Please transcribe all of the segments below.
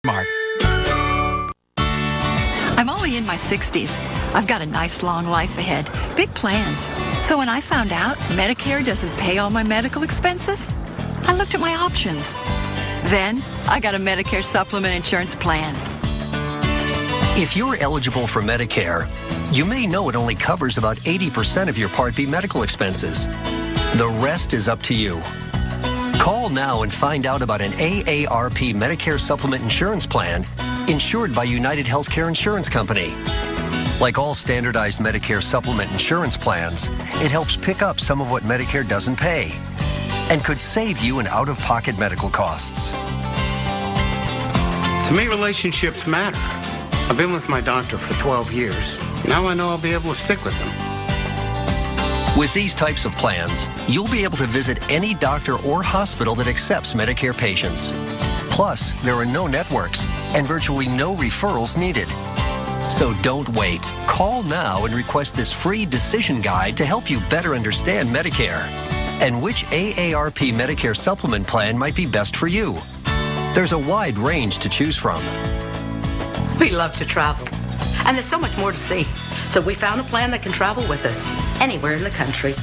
Smart. I'm only in my 60s. I've got a nice long life ahead, big plans. So when I found out Medicare doesn't pay all my medical expenses, I looked at my options. Then I got a Medicare supplement insurance plan. If you're eligible for Medicare, you may know it only covers about 80% of your Part B medical expenses. The rest is up to you. Call now and find out about an AARP Medicare supplement insurance plan insured by United Healthcare Insurance Company. Like all standardized Medicare supplement insurance plans, it helps pick up some of what Medicare doesn't pay and could save you in out-of-pocket medical costs. To me, relationships matter. I've been with my doctor for 12 years. Now I know I'll be able to stick with them. With these types of plans, you'll be able to visit any doctor or hospital that accepts Medicare patients. Plus, there are no networks and virtually no referrals needed. So don't wait. Call now and request this free decision guide to help you better understand Medicare and which AARP Medicare supplement plan might be best for you. There's a wide range to choose from. We love to travel, and there's so much more to see. So we found a plan that can travel with us anywhere in the country.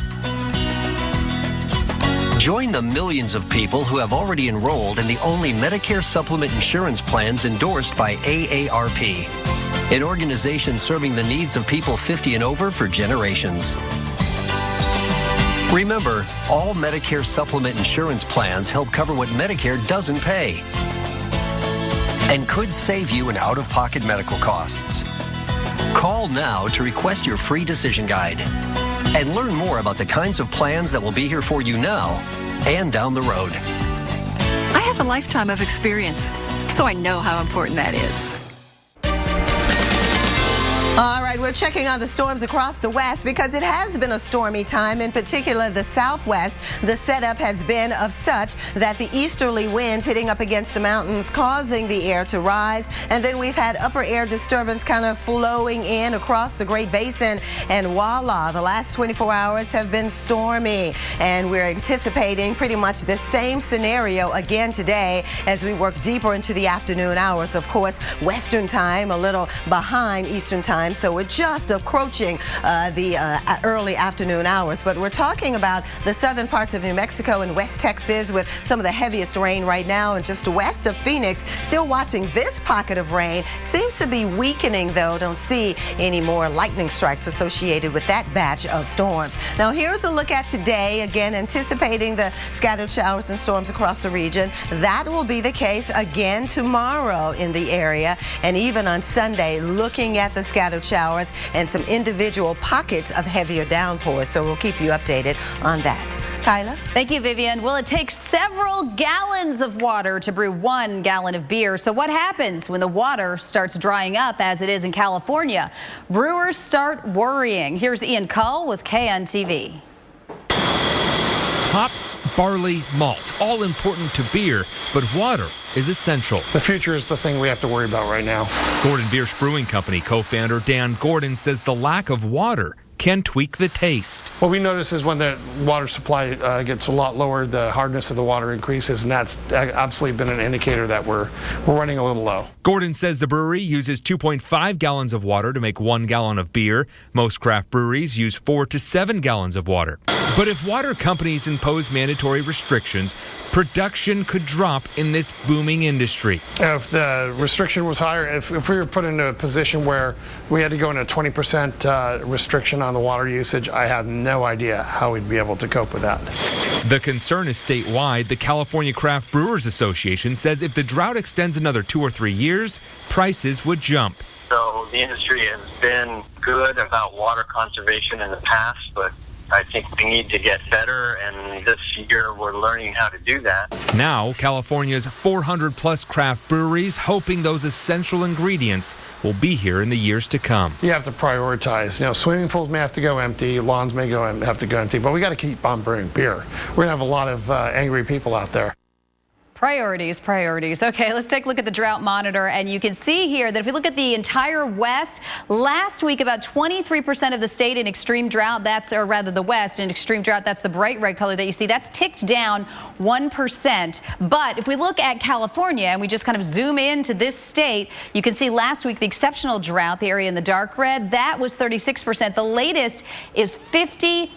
Join the millions of people who have already enrolled in the only Medicare supplement insurance plans endorsed by AARP, an organization serving the needs of people 50 and over for generations. Remember, all Medicare supplement insurance plans help cover what Medicare doesn't pay and could save you in out-of-pocket medical costs. Call now to request your free decision guide and learn more about the kinds of plans that will be here for you now and down the road. I have a lifetime of experience, so I know how important that is. All right, we're checking on the storms across the west because it has been a stormy time, in particular the southwest. The setup has been of such that the easterly winds hitting up against the mountains causing the air to rise. And then we've had upper air disturbance kind of flowing in across the Great Basin. And voila, the last 24 hours have been stormy. And we're anticipating pretty much the same scenario again today as we work deeper into the afternoon hours. Of course, Western time, a little behind Eastern time. So we're just approaching the early afternoon hours. But we're talking about the southern parts of New Mexico and West Texas with some of the heaviest rain right now. And just west of Phoenix, still watching this pocket of rain. Seems to be weakening, though. Don't see any more lightning strikes associated with that batch of storms. Now, here's a look at today. Again, anticipating the scattered showers and storms across the region. That will be the case again tomorrow in the area. And even on Sunday, looking at the scattered showers and some individual pockets of heavier downpours. So we'll keep you updated on that. Kyla? Thank you, Vivian. Well, it takes several gallons of water to brew 1 gallon of beer. So what happens when the water starts drying up, as it is in California? Brewers start worrying. Here's Ian Cull with KNTV. Hops, barley, malt, all important to beer, but water is essential. The future is the thing we have to worry about right now. Gordon Biersch Brewing Company co-founder Dan Gordon says the lack of water can tweak the taste. What we notice is when the water supply gets a lot lower, the hardness of the water increases, and that's absolutely been an indicator that we're running a little low. Gordon says the brewery uses 2.5 gallons of water to make 1 gallon of beer. Most craft breweries use 4 to 7 gallons of water. But if water companies impose mandatory restrictions, production could drop in this booming industry. If the restriction was higher, if we were put into a position where we had to go into a 20% restriction on the water usage, I have no idea how we'd be able to cope with that. The concern is statewide. The California Craft Brewers Association says if the drought extends another 2 or 3 years, prices would jump. So the industry has been good about water conservation in the past, but I think we need to get better, and this year we're learning how to do that. Now, California's 400-plus craft breweries hoping those essential ingredients will be here in the years to come. You have to prioritize. You know, swimming pools may have to go empty, lawns may have to go empty, but we got to keep on brewing beer. We're going to have a lot of angry people out there. Priorities, priorities. Okay, let's take a look at the drought monitor, and you can see here that if we look at the entire West, last week about 23% of the state in extreme drought, or rather the West in extreme drought, that's the bright red color that you see, that's ticked down 1%. But if we look at California and we just kind of zoom into this state, you can see last week the exceptional drought, the area in the dark red, that was 36%. The latest is 58%.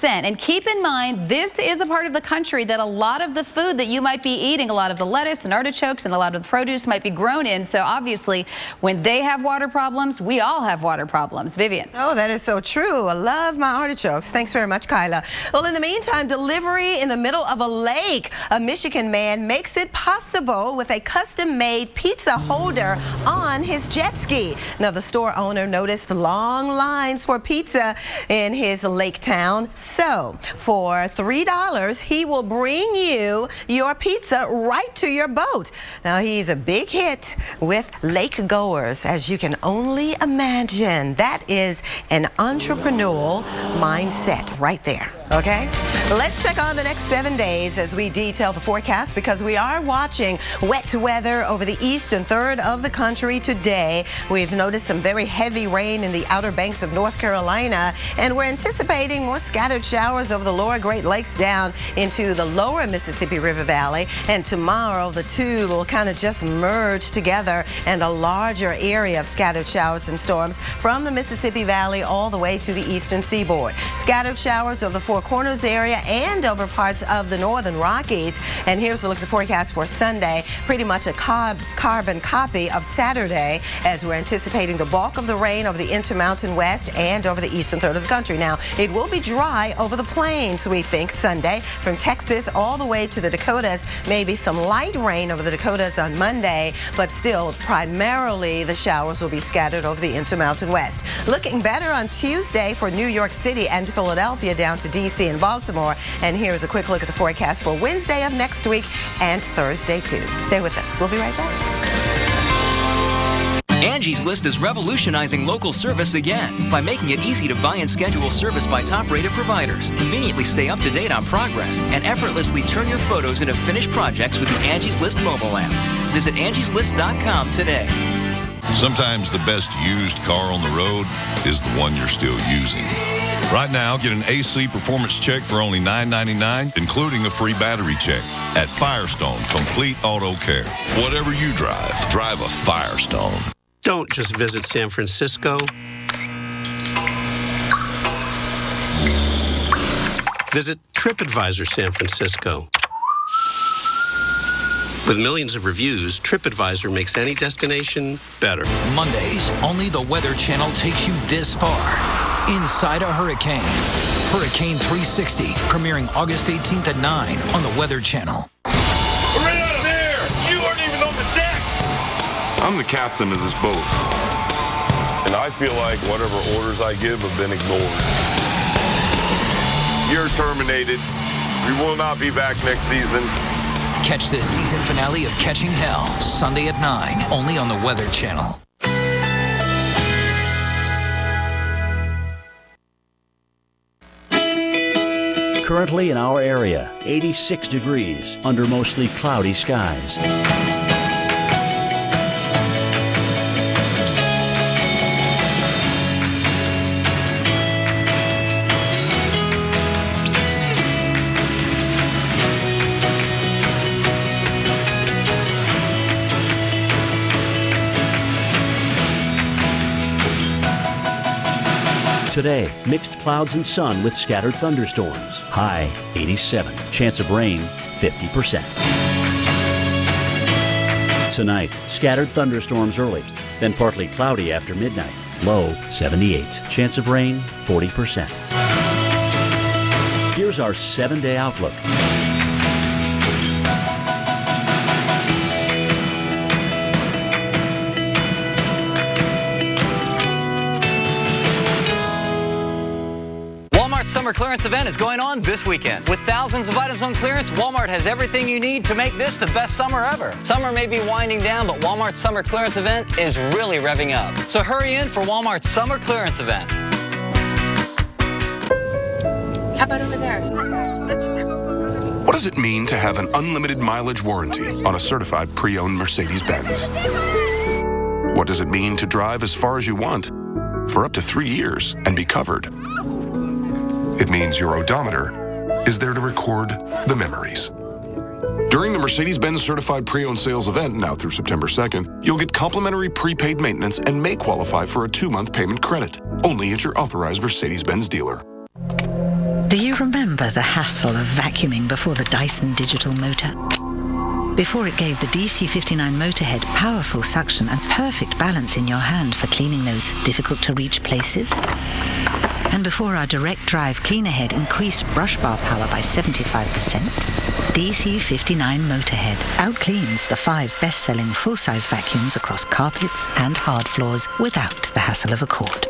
And keep in mind, this is a part of the country that a lot of the food that you might be eating, a lot of the lettuce and artichokes and a lot of the produce might be grown in. So obviously, when they have water problems, we all have water problems. Vivian. Oh, that is so true. I love my artichokes. Thanks very much, Kyla. Well, in the meantime, delivery in the middle of a lake. A Michigan man makes it possible with a custom-made pizza holder on his jet ski. Now, the store owner noticed long lines for pizza in his lake town. So for $3, he will bring you your pizza right to your boat. Now, he's a big hit with lake goers, as you can only imagine. That is an entrepreneurial mindset right there. Okay, let's check on the next 7 days as we detail the forecast, because we are watching wet weather over the eastern third of the country today. We've noticed some very heavy rain in the Outer Banks of North Carolina, and we're anticipating more scattered showers over the lower Great Lakes down into the lower Mississippi River Valley. And tomorrow, the two will kind of just merge together, and a larger area of scattered showers and storms from the Mississippi Valley all the way to the eastern seaboard. Scattered showers over the Four Corners area and over parts of the northern Rockies. And here's a look at the forecast for Sunday. Pretty much a carbon copy of Saturday, as we're anticipating the bulk of the rain over the Intermountain West and over the eastern third of the country. Now, it will be dry over the plains, we think, Sunday, from Texas all the way to the Dakotas. Maybe some light rain over the Dakotas on Monday, but still primarily the showers will be scattered over the Intermountain West. Looking better on Tuesday for New York City and Philadelphia down to D.C. and Baltimore. And here's a quick look at the forecast for Wednesday of next week and Thursday too. Stay with us. We'll be right back. Angie's List is revolutionizing local service again by making it easy to buy and schedule service by top-rated providers, conveniently stay up to date on progress, and effortlessly turn your photos into finished projects with the Angie's List mobile app. Visit angieslist.com today. Sometimes the best used car on the road is the one you're still using. Right now, get an AC performance check for only $9.99, including a free battery check at Firestone Complete Auto Care. Whatever you drive, drive a Firestone. Don't just visit San Francisco. Visit TripAdvisor San Francisco. With millions of reviews, TripAdvisor makes any destination better. Mondays, only the Weather Channel takes you this far. Inside a hurricane. Hurricane 360, premiering August 18th at 9 on the Weather Channel. Right out of there! You weren't even on the deck! I'm the captain of this boat, and I feel like whatever orders I give have been ignored. You're terminated. We will not be back next season. Catch this season finale of Catching Hell, Sunday at 9, only on the Weather Channel. Currently in our area, 86 degrees under mostly cloudy skies. Today, mixed clouds and sun with scattered thunderstorms. High 87. Chance of rain 50%. Tonight, scattered thunderstorms early, then partly cloudy after midnight. Low 78. Chance of rain 40%. Here's our 7-day outlook. Summer clearance event is going on this weekend. With thousands of items on clearance, Walmart has everything you need to make this the best summer ever. Summer may be winding down, but Walmart's summer clearance event is really revving up. So hurry in for Walmart's summer clearance event. How about over there? What does it mean to have an unlimited mileage warranty on a certified pre-owned Mercedes-Benz? What does it mean to drive as far as you want for up to 3 years and be covered? It means your odometer is there to record the memories. During the Mercedes-Benz Certified Pre-Owned Sales event, now through September 2nd, you'll get complimentary prepaid maintenance and may qualify for a 2-month payment credit, only at your authorized Mercedes-Benz dealer. Do you remember the hassle of vacuuming before the Dyson Digital Motor? Before it gave the DC59 Motorhead powerful suction and perfect balance in your hand for cleaning those difficult-to-reach places? And before our direct drive cleaner head increased brush bar power by 75%, DC59 Motorhead outcleans the 5 best-selling full-size vacuums across carpets and hard floors without the hassle of a cord.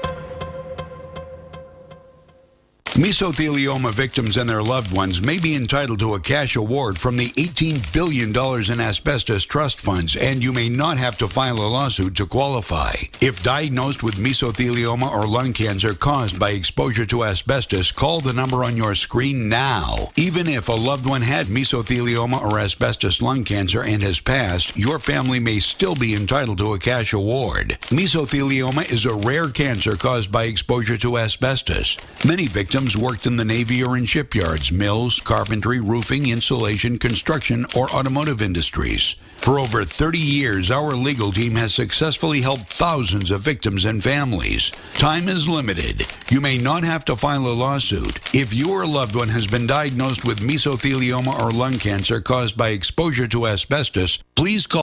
Mesothelioma victims and their loved ones may be entitled to a cash award from the $18 billion in asbestos trust funds, and you may not have to file a lawsuit to qualify. If diagnosed with mesothelioma or lung cancer caused by exposure to asbestos, call the number on your screen now. Even if a loved one had mesothelioma or asbestos lung cancer and has passed, your family may still be entitled to a cash award. Mesothelioma is a rare cancer caused by exposure to asbestos. Many victims worked in the Navy or in shipyards, mills, carpentry, roofing, insulation, construction, or automotive industries. For over 30 years, our legal team has successfully helped thousands of victims and families. Time is limited. You may not have to file a lawsuit. If your loved one has been diagnosed with mesothelioma or lung cancer caused by exposure to asbestos, please call.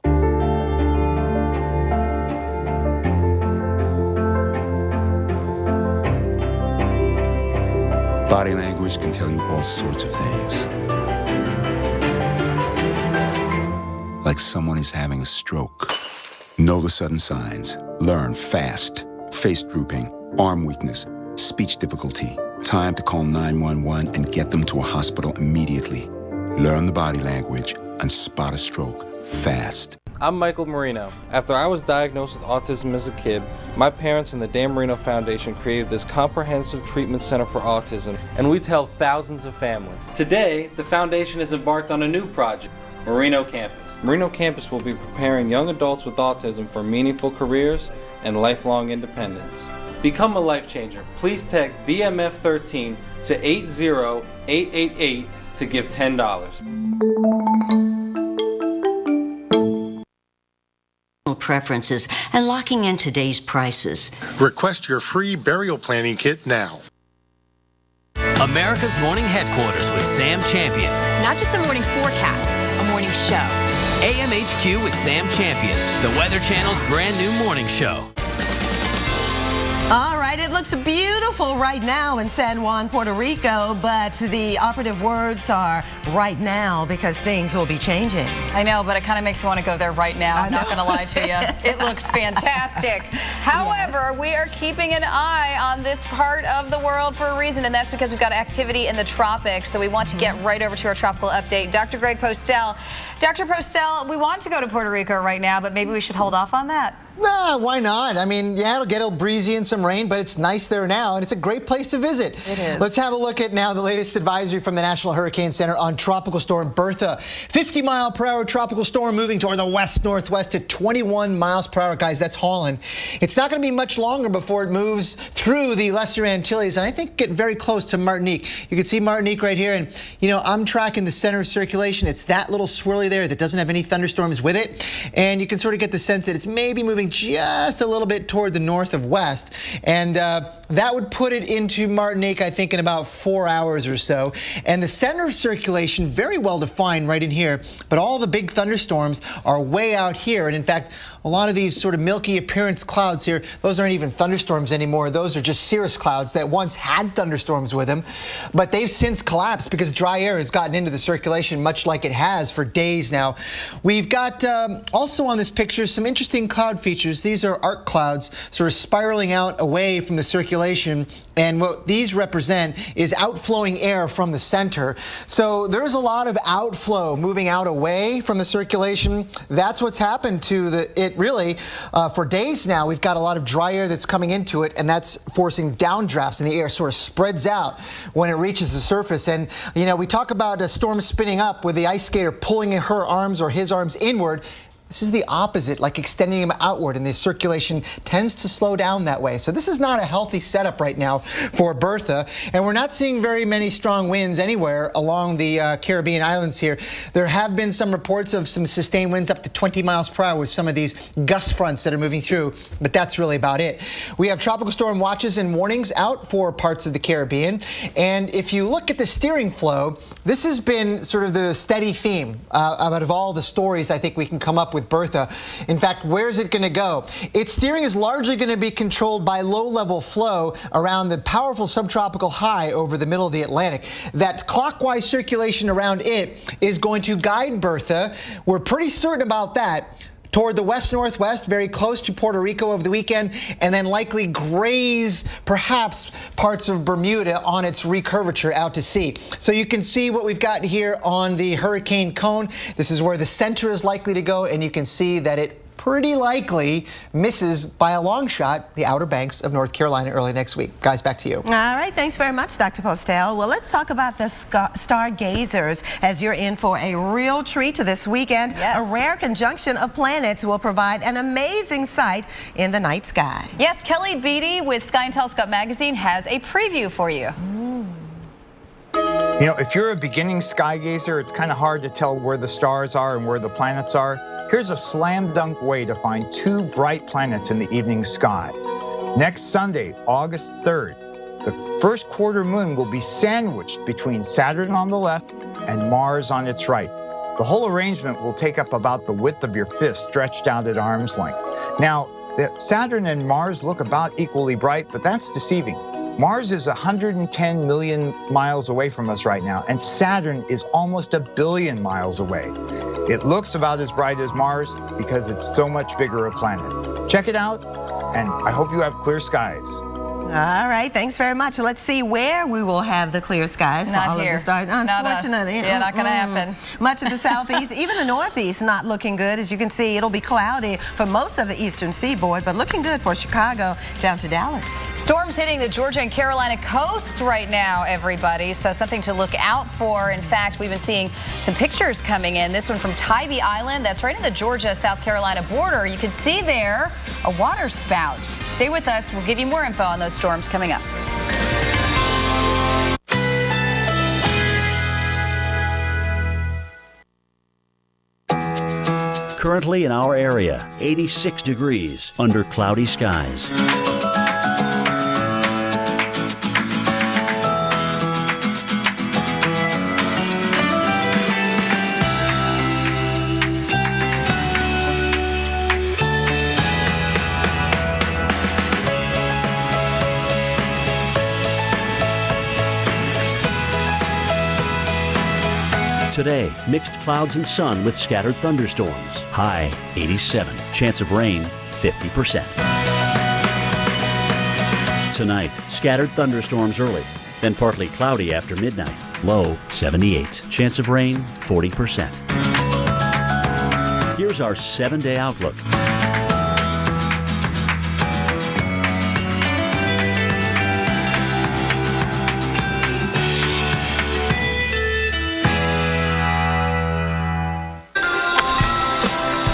Body language can tell you all sorts of things. Like someone is having a stroke. Know the sudden signs. Learn fast. Face drooping, arm weakness, speech difficulty. Time to call 911 and get them to a hospital immediately. Learn the body language and spot a stroke fast. I'm Michael Marino. After I was diagnosed with autism as a kid, my parents and the Dan Marino Foundation created this comprehensive treatment center for autism, and we've helped thousands of families. Today, the foundation has embarked on a new project, Marino Campus. Marino Campus will be preparing young adults with autism for meaningful careers and lifelong independence. Become a life changer. Please text DMF13 to 80888 to give $10. Preferences and locking in today's prices. Request your free burial planning kit now. America's Morning Headquarters with Sam Champion. Not just a morning forecast, a morning show. AMHQ with Sam Champion, the Weather Channel's brand new morning show. All right, it looks beautiful right now in San Juan, Puerto Rico, but the operative words are right now because things will be changing. I know, but it kind of makes me want to go there right now. I'm not going to lie to you. It looks fantastic. However, we are keeping an eye on this part of the world for a reason, and that's because we've got activity in the tropics. So we want to get right over to our tropical update. Dr. Greg Postel. Dr. Postel, we want to go to Puerto Rico right now, but maybe we should hold off on that. Nah, why not? I mean, yeah, it'll get a little breezy and some rain, but it's nice there now, and it's a great place to visit. It is. Let's have a look at now the latest advisory from the National Hurricane Center on Tropical Storm Bertha. 50-mile-per-hour tropical storm moving toward the west-northwest at 21 miles per hour. Guys, that's hauling. It's not going to be much longer before it moves through the Lesser Antilles, and I think get very close to Martinique. You can see Martinique right here, and, you know, I'm tracking the center of circulation. It's that little swirly there that doesn't have any thunderstorms with it, and you can sort of get the sense that it's maybe moving just a little bit toward the north of west, and that would put it into Martinique, I think, in about 4 hours or so. And the center of circulation, very well defined right in here, but all the big thunderstorms are way out here. And in fact, a lot of these sort of milky appearance clouds here, those aren't even thunderstorms anymore. Those are just cirrus clouds that once had thunderstorms with them, but they've since collapsed because dry air has gotten into the circulation much like it has for days now. We've got also on this picture some interesting cloud features. These are arc clouds sort of spiraling out away from the circulation And what these represent is outflowing air from the center. So there's a lot of outflow moving out away from the circulation. That's what's happened to it really for days now. We've got a lot of dry air that's coming into it, and that's forcing downdrafts, and the air sort of spreads out when it reaches the surface. And, you know, we talk about a storm spinning up with the ice skater pulling her arms or his arms inward. This is the opposite, like extending them outward, and the circulation tends to slow down that way. So this is not a healthy setup right now for Bertha, and we're not seeing very many strong winds anywhere along the Caribbean islands here. There have been some reports of some sustained winds up to 20 miles per hour with some of these gust fronts that are moving through, but that's really about it. We have tropical storm watches and warnings out for parts of the Caribbean, and if you look at the steering flow, this has been sort of the steady theme out of all the stories I think we can come up with Bertha. In fact, where's it going to go? Its steering is largely going to be controlled by low-level flow around the powerful subtropical high over the middle of the Atlantic. That clockwise circulation around it is going to guide Bertha. We're pretty certain about that. Toward the west-northwest, very close to Puerto Rico over the weekend, and then likely graze perhaps parts of Bermuda on its recurvature out to sea. So you can see what we've got here on the hurricane cone. This is where the center is likely to go, and you can see that it pretty likely misses by a long shot the Outer Banks of North Carolina early next week. Guys, back to you. All right, thanks very much, Dr. Postel. Well, let's talk about the stargazers, as you're in for a real treat this weekend. Yes. A rare conjunction of planets will provide an amazing sight in the night sky. Yes, Kelly Beatty with Sky and Telescope magazine has a preview for you. You know, if you're a beginning sky gazer, it's kind of hard to tell where the stars are and where the planets are. Here's a slam dunk way to find two bright planets in the evening sky. Next Sunday, August 3rd, the first quarter moon will be sandwiched between Saturn on the left and Mars on its right. The whole arrangement will take up about the width of your fist stretched out at arm's length. Now, Saturn and Mars look about equally bright, but that's deceiving. Mars is 110 million miles away from us right now, and Saturn is almost 1 billion miles away. It looks about as bright as Mars because it's so much bigger a planet. Check it out, and I hope you have clear skies. All right, thanks very much. Let's see where we will have the clear skies for all of the stars. Unfortunately, not going to happen. Much of the southeast, even the northeast, not looking good. As you can see, it'll be cloudy for most of the eastern seaboard, but looking good for Chicago down to Dallas. Storms hitting the Georgia and Carolina coasts right now, everybody, so something to look out for. In fact, we've been seeing some pictures coming in. This one from Tybee Island, that's right in the Georgia-South Carolina border. You can see there a water spout. Stay with us. We'll give you more info on those storms coming up. Currently in our area, 86 degrees under cloudy skies. Today, mixed clouds and sun with scattered thunderstorms. High 87. Chance of rain 50%. Tonight, scattered thunderstorms early, then partly cloudy after midnight. Low 78. Chance of rain 40%. Here's our 7-day outlook.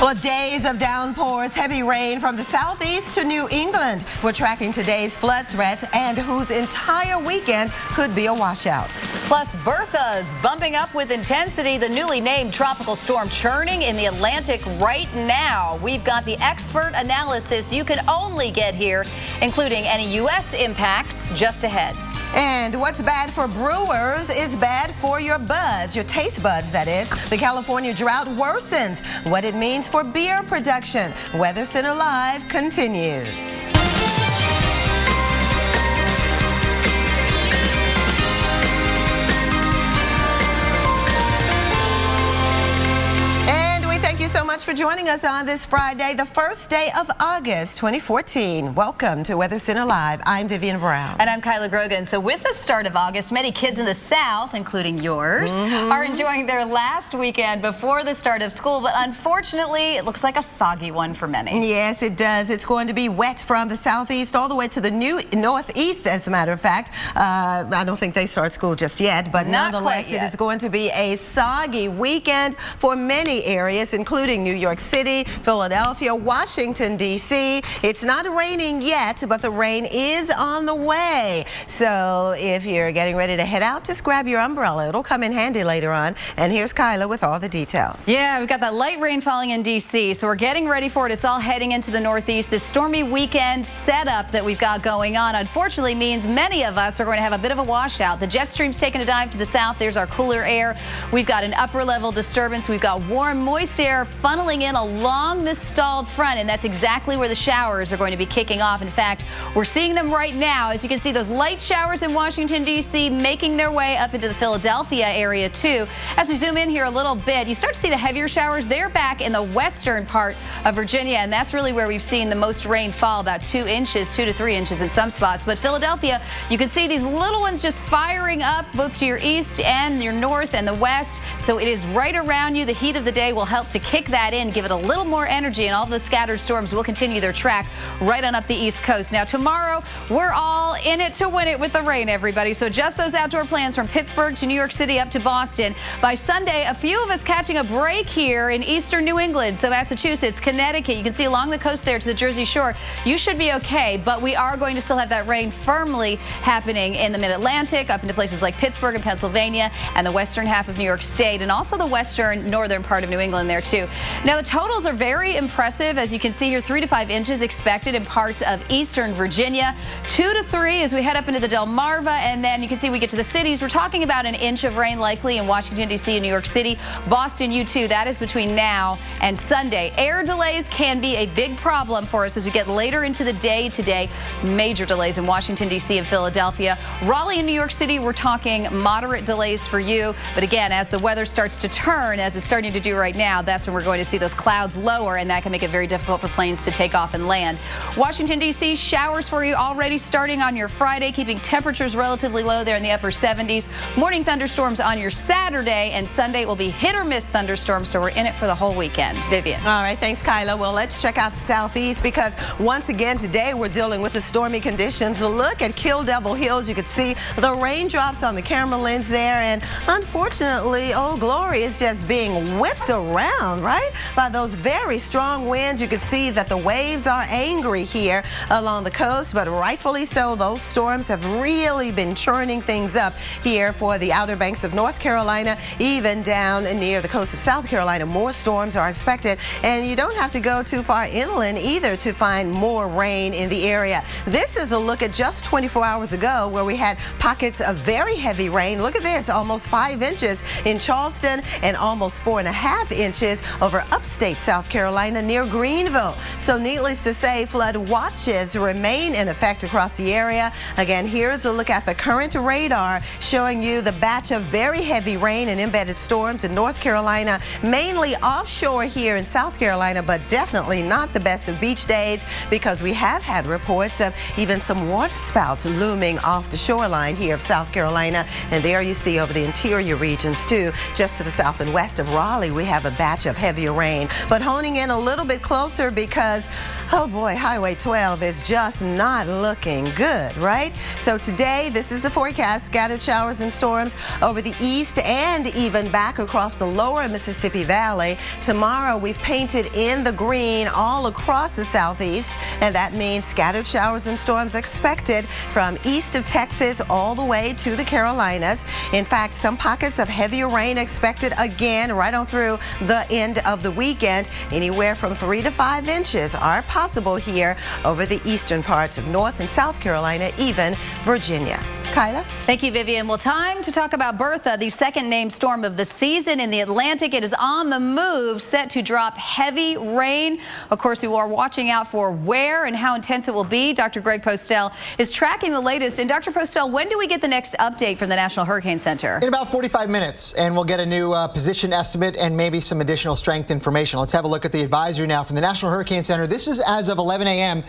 Well, days of downpours, heavy rain from the southeast to New England. We're tracking today's flood threats and whose entire weekend could be a washout. Plus, Bertha's bumping up with intensity. The newly named tropical storm churning in the Atlantic right now. We've got the expert analysis you can only get here, including any U.S. impacts just ahead. And what's bad for brewers is bad for your buds, your taste buds, that is. The California drought worsens. What it means for beer production. Weather Center Live continues. And we thank you so much much for joining us on this Friday, the first day of August 2014. Welcome to Weather Center Live. I'm Vivian Brown. And I'm Kyla Grogan. So with the start of August, many kids in the South, including yours, are enjoying their last weekend before the start of school. But unfortunately, it looks like a soggy one for many. Yes, it does. It's going to be wet from the southeast all the way to the northeast, as a matter of fact. I don't think they start school just yet, but nonetheless, it is going to be a soggy weekend for many areas, including New York City, Philadelphia, Washington, D.C. It's not raining yet, but the rain is on the way. So if you're getting ready to head out, just grab your umbrella. It'll come in handy later on. And here's Kyla with all the details. Yeah, we've got that light rain falling in D.C., so we're getting ready for it. It's all heading into the northeast. This stormy weekend setup that we've got going on, unfortunately, means many of us are going to have a bit of a washout. The jet stream's taking a dive to the south. There's our cooler air. We've got an upper level disturbance. We've got warm, moist air funneling in along this stalled front, and that's exactly where the showers are going to be kicking off. In fact, we're seeing them right now. As you can see, those light showers in Washington, D.C. making their way up into the Philadelphia area, too. As we zoom in here a little bit, you start to see the heavier showers. They're back in the western part of Virginia, and that's really where we've seen the most rain fall, about 2 inches, 2 to 3 inches in some spots. But Philadelphia, you can see these little ones just firing up both to your east and your north and the west. So it is right around you. The heat of the day will help to kick that in, give it a little more energy, and all those scattered storms will continue their track right on up the East Coast. Now, tomorrow, we're all in it to win it with the rain, everybody. So adjust those outdoor plans from Pittsburgh to New York City up to Boston. By Sunday, a few of us catching a break here in eastern New England. So Massachusetts, Connecticut, you can see along the coast there to the Jersey Shore, you should be okay. But we are going to still have that rain firmly happening in the mid-Atlantic, up into places like Pittsburgh and Pennsylvania, and the western half of New York State, and also the western northern part of New England there, too. Now, the totals are very impressive. As you can see here, 3 to 5 inches expected in parts of eastern Virginia, 2 to 3 as we head up into the Delmarva, and then you can see we get to the cities. We're talking about an inch of rain likely in Washington, D.C. and New York City. Boston, you too. That is between now and Sunday. Air delays can be a big problem for us as we get later into the day today. Major delays in Washington, D.C. and Philadelphia. Raleigh and New York City, we're talking moderate delays for you. But again, as the weather starts to turn, as it's starting to do right now, that's when we're going to see those clouds lower, and that can make it very difficult for planes to take off and land. Washington, D.C., showers for you already starting on your Friday, keeping temperatures relatively low there in the upper 70s. Morning thunderstorms on your Saturday, and Sunday will be hit or miss thunderstorms, so we're in it for the whole weekend. Vivian. All right, thanks, Kyla. Well, let's check out the southeast, because once again today we're dealing with the stormy conditions. Look at Kill Devil Hills. You could see the raindrops on the camera lens there, and unfortunately, Old Glory is just being whipped around, right, by those very strong winds. You could see that the waves are angry here along the coast, but rightfully so. Those storms have really been churning things up here for the Outer Banks of North Carolina, even down near the coast of South Carolina. More storms are expected, and you don't have to go too far inland either to find more rain in the area. This is a look at just 24 hours ago where we had pockets of very heavy rain. Look at this, almost 5 inches in Charleston and almost 4.5 inches over upstate South Carolina near Greenville. So needless to say, flood watches remain in effect across the area. Again, here's a look at the current radar showing you the batch of very heavy rain and embedded storms in North Carolina, mainly offshore here in South Carolina, but definitely not the best of beach days, because we have had reports of even some water spouts looming off the shoreline here of South Carolina. And there you see over the interior regions too, just to the south and west of Raleigh, we have a batch of heavier rain. But honing in a little bit closer because, oh boy, Highway 12 is just not looking good, right? So today, this is the forecast. Scattered showers and storms over the east and even back across the lower Mississippi Valley. Tomorrow, we've painted in the green all across the southeast, and that means scattered showers and storms expected from east of Texas all the way to the Carolinas. In fact, some pockets of heavier rain expected again right on through the end of the weekend. Anywhere from 3 to 5 inches are possible here over the eastern parts of North and South Carolina, even Virginia. Kyla? Thank you, Vivian. Well, time to talk about Bertha, the second named storm of the season in the Atlantic. It is on the move, set to drop heavy rain. Of course, we are watching out for where and how intense it will be. Dr. Greg Postel is tracking the latest. And Dr. Postel, when do we get the next update from the National Hurricane Center? In about 45 minutes, and we'll get a new position estimate and maybe some additional strength information. Let's have a look at the advisory now from the National Hurricane Center. This is as of 11 a.m.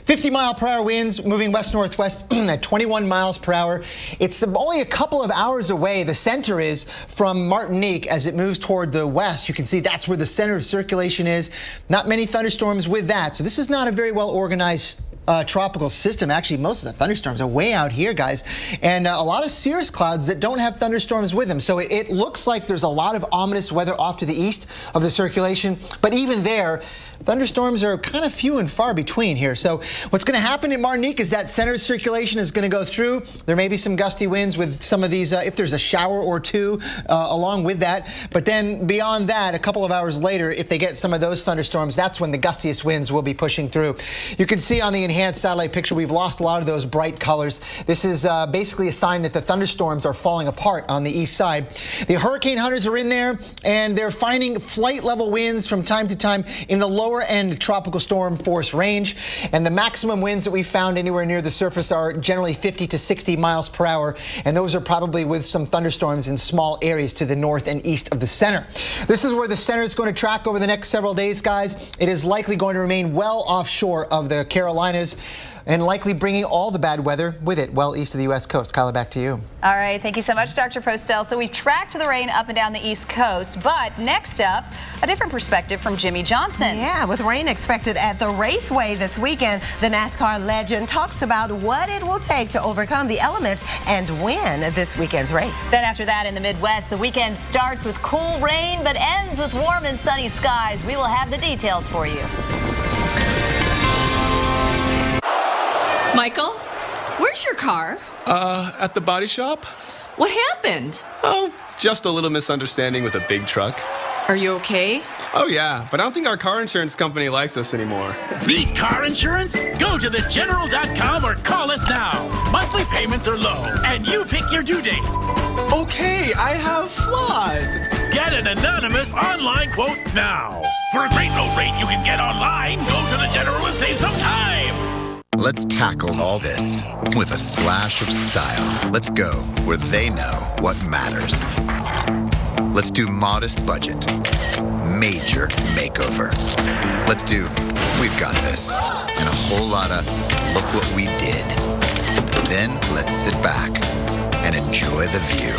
50-mile-per-hour winds moving west-northwest at 21 miles per hour. It's only a couple of hours away. The center is from Martinique as it moves toward the west. You can see that's where the center of circulation is. Not many thunderstorms with that. So this is not a very well organized tropical system. Actually, most of the thunderstorms are way out here, guys, and a lot of cirrus clouds that don't have thunderstorms with them. So it looks like there's a lot of ominous weather off to the east of the circulation, but even there, thunderstorms are kind of few and far between here. So what's going to happen in Martinique is that center circulation is going to go through. There may be some gusty winds with some of these, if there's a shower or two along with that. But then beyond that, a couple of hours later, if they get some of those thunderstorms, that's when the gustiest winds will be pushing through. You can see on the enhanced satellite picture, we've lost a lot of those bright colors. This is basically a sign that the thunderstorms are falling apart on the east side. The hurricane hunters are in there, and they're finding flight level winds from time to time in the lower end tropical storm force range, and the maximum winds that we found anywhere near the surface are generally 50 to 60 miles per hour, and those are probably with some thunderstorms in small areas to the north and east of the center. This is where the center is going to track over the next several days, guys. It is likely going to remain well offshore of the Carolinas and likely bringing all the bad weather with it well east of the U.S. coast. Kyla, back to you. All right, thank you so much, Dr. Postel. So we've tracked the rain up and down the East Coast, but next up, a different perspective from Jimmy Johnson. Yeah, with rain expected at the Raceway this weekend, the NASCAR legend talks about what it will take to overcome the elements and win this weekend's race. Then after that, in the Midwest, the weekend starts with cool rain, but ends with warm and sunny skies. We will have the details for you. Michael, where's your car? At the body shop. What happened? Oh, just a little misunderstanding with a big truck. Are you okay? Oh, yeah, but I don't think our car insurance company likes us anymore. Need car insurance? Go to thegeneral.com or call us now. Monthly payments are low, and you pick your due date. Okay, I have flaws. Get an anonymous online quote now. For a great low rate you can get online, go to the General and save some time. Let's tackle all this with a splash of style. Let's go where they know what matters. Let's do modest budget, major makeover. Let's do we've got this, and a whole lot of look what we did. Then let's sit back and enjoy the view.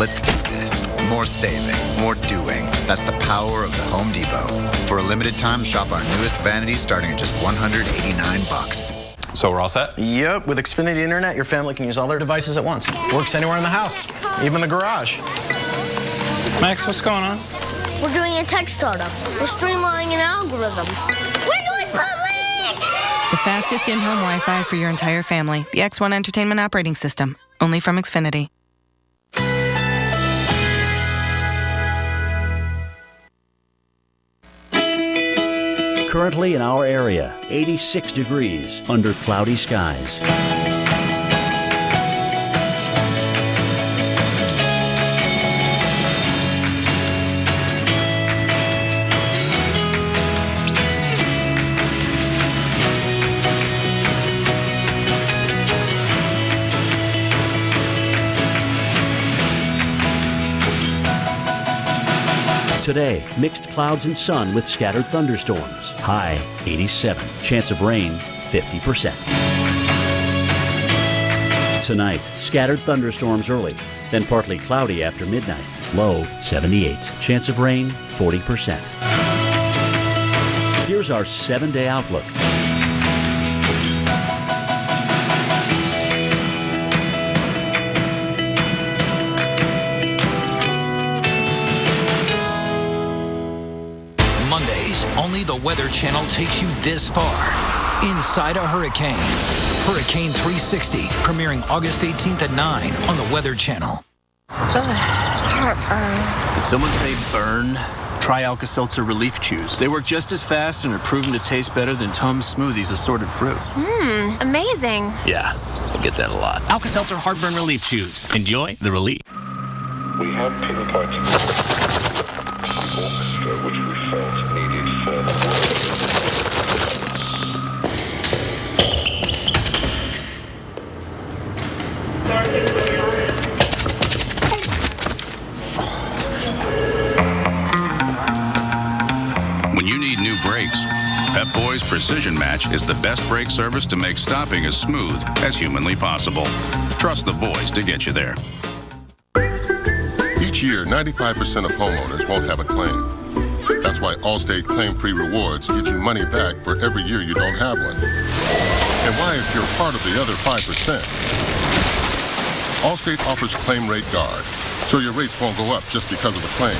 Let's do this. More saving, more doing. That's the power of the Home Depot. For a limited time, shop our newest vanities starting at just $189. So we're all set? Yep, with Xfinity Internet, your family can use all their devices at once. Works anywhere in the house, even the garage. Max, what's going on? We're doing a tech startup. We're streamlining an algorithm. We're going public! The fastest in-home Wi-Fi for your entire family. The X1 Entertainment Operating System. Only from Xfinity. Currently in our area, 86 degrees under cloudy skies. Today, mixed clouds and sun with scattered thunderstorms. High 87. Chance of rain 50%. Tonight, scattered thunderstorms early, then partly cloudy after midnight. Low 78. Chance of rain 40%. Here's our 7-day outlook. Only the Weather Channel takes you this far. Inside a Hurricane. Hurricane 360, premiering August 18th at 9 on the Weather Channel. Heartburn. Did someone say burn? Try Alka-Seltzer Relief Chews. They work just as fast and are proven to taste better than Tums Smoothies assorted fruit. Amazing. Yeah, I get that a lot. Alka-Seltzer Heartburn Relief Chews. Enjoy the relief. We have pinpointed orchestra which we felt needed further work. When you need new brakes, Pep Boys Precision Match is the best brake service to make stopping as smooth as humanly possible. Trust the boys to get you there. Each year, 95% of homeowners won't have a claim. That's why Allstate Claim-Free Rewards gives you money back for every year you don't have one. And why, if you're part of the other 5%, Allstate offers Claim Rate Guard, so your rates won't go up just because of a claim.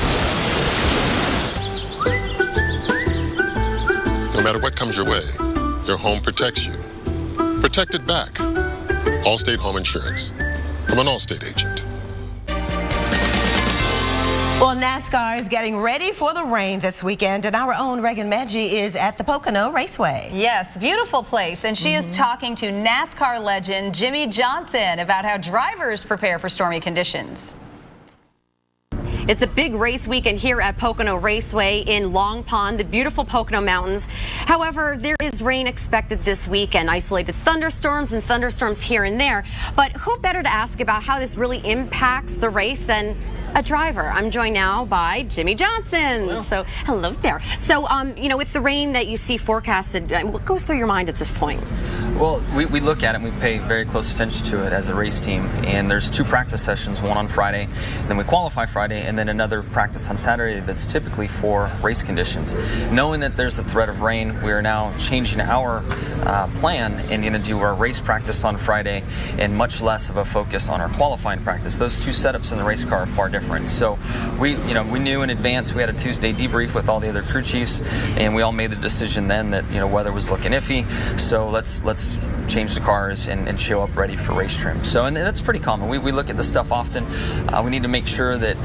No matter what comes your way, your home protects you. Protect it back. Allstate Home Insurance. From an Allstate agent. Well, NASCAR is getting ready for the rain this weekend, and our own Reagan Medji is at the Pocono Raceway. Yes, beautiful place, and she is talking to NASCAR legend Jimmie Johnson about how drivers prepare for stormy conditions. It's a big race weekend here at Pocono Raceway in Long Pond, the beautiful Pocono Mountains. However, there is rain expected this weekend, isolated thunderstorms and thunderstorms here and there. But who better to ask about how this really impacts the race than a driver? I'm joined now by Jimmie Johnson. Hello. So, hello there. So, you know, with the rain that you see forecasted, what goes through your mind at this point? Well, we look at it and we pay very close attention to it as a race team. And there's 2 practice sessions, one on Friday, then we qualify Friday, and then another practice on Saturday that's typically for race conditions. Knowing that there's a threat of rain, we are now changing our plan and going to do our race practice on Friday and much less of a focus on our qualifying practice. Those 2 setups in the race car are far different. So we knew in advance. We had a Tuesday debrief with all the other crew chiefs, and we all made the decision then that weather was looking iffy. So let's change the cars and show up ready for race trim. So, and that's pretty common. We look at this stuff often. We need to make sure that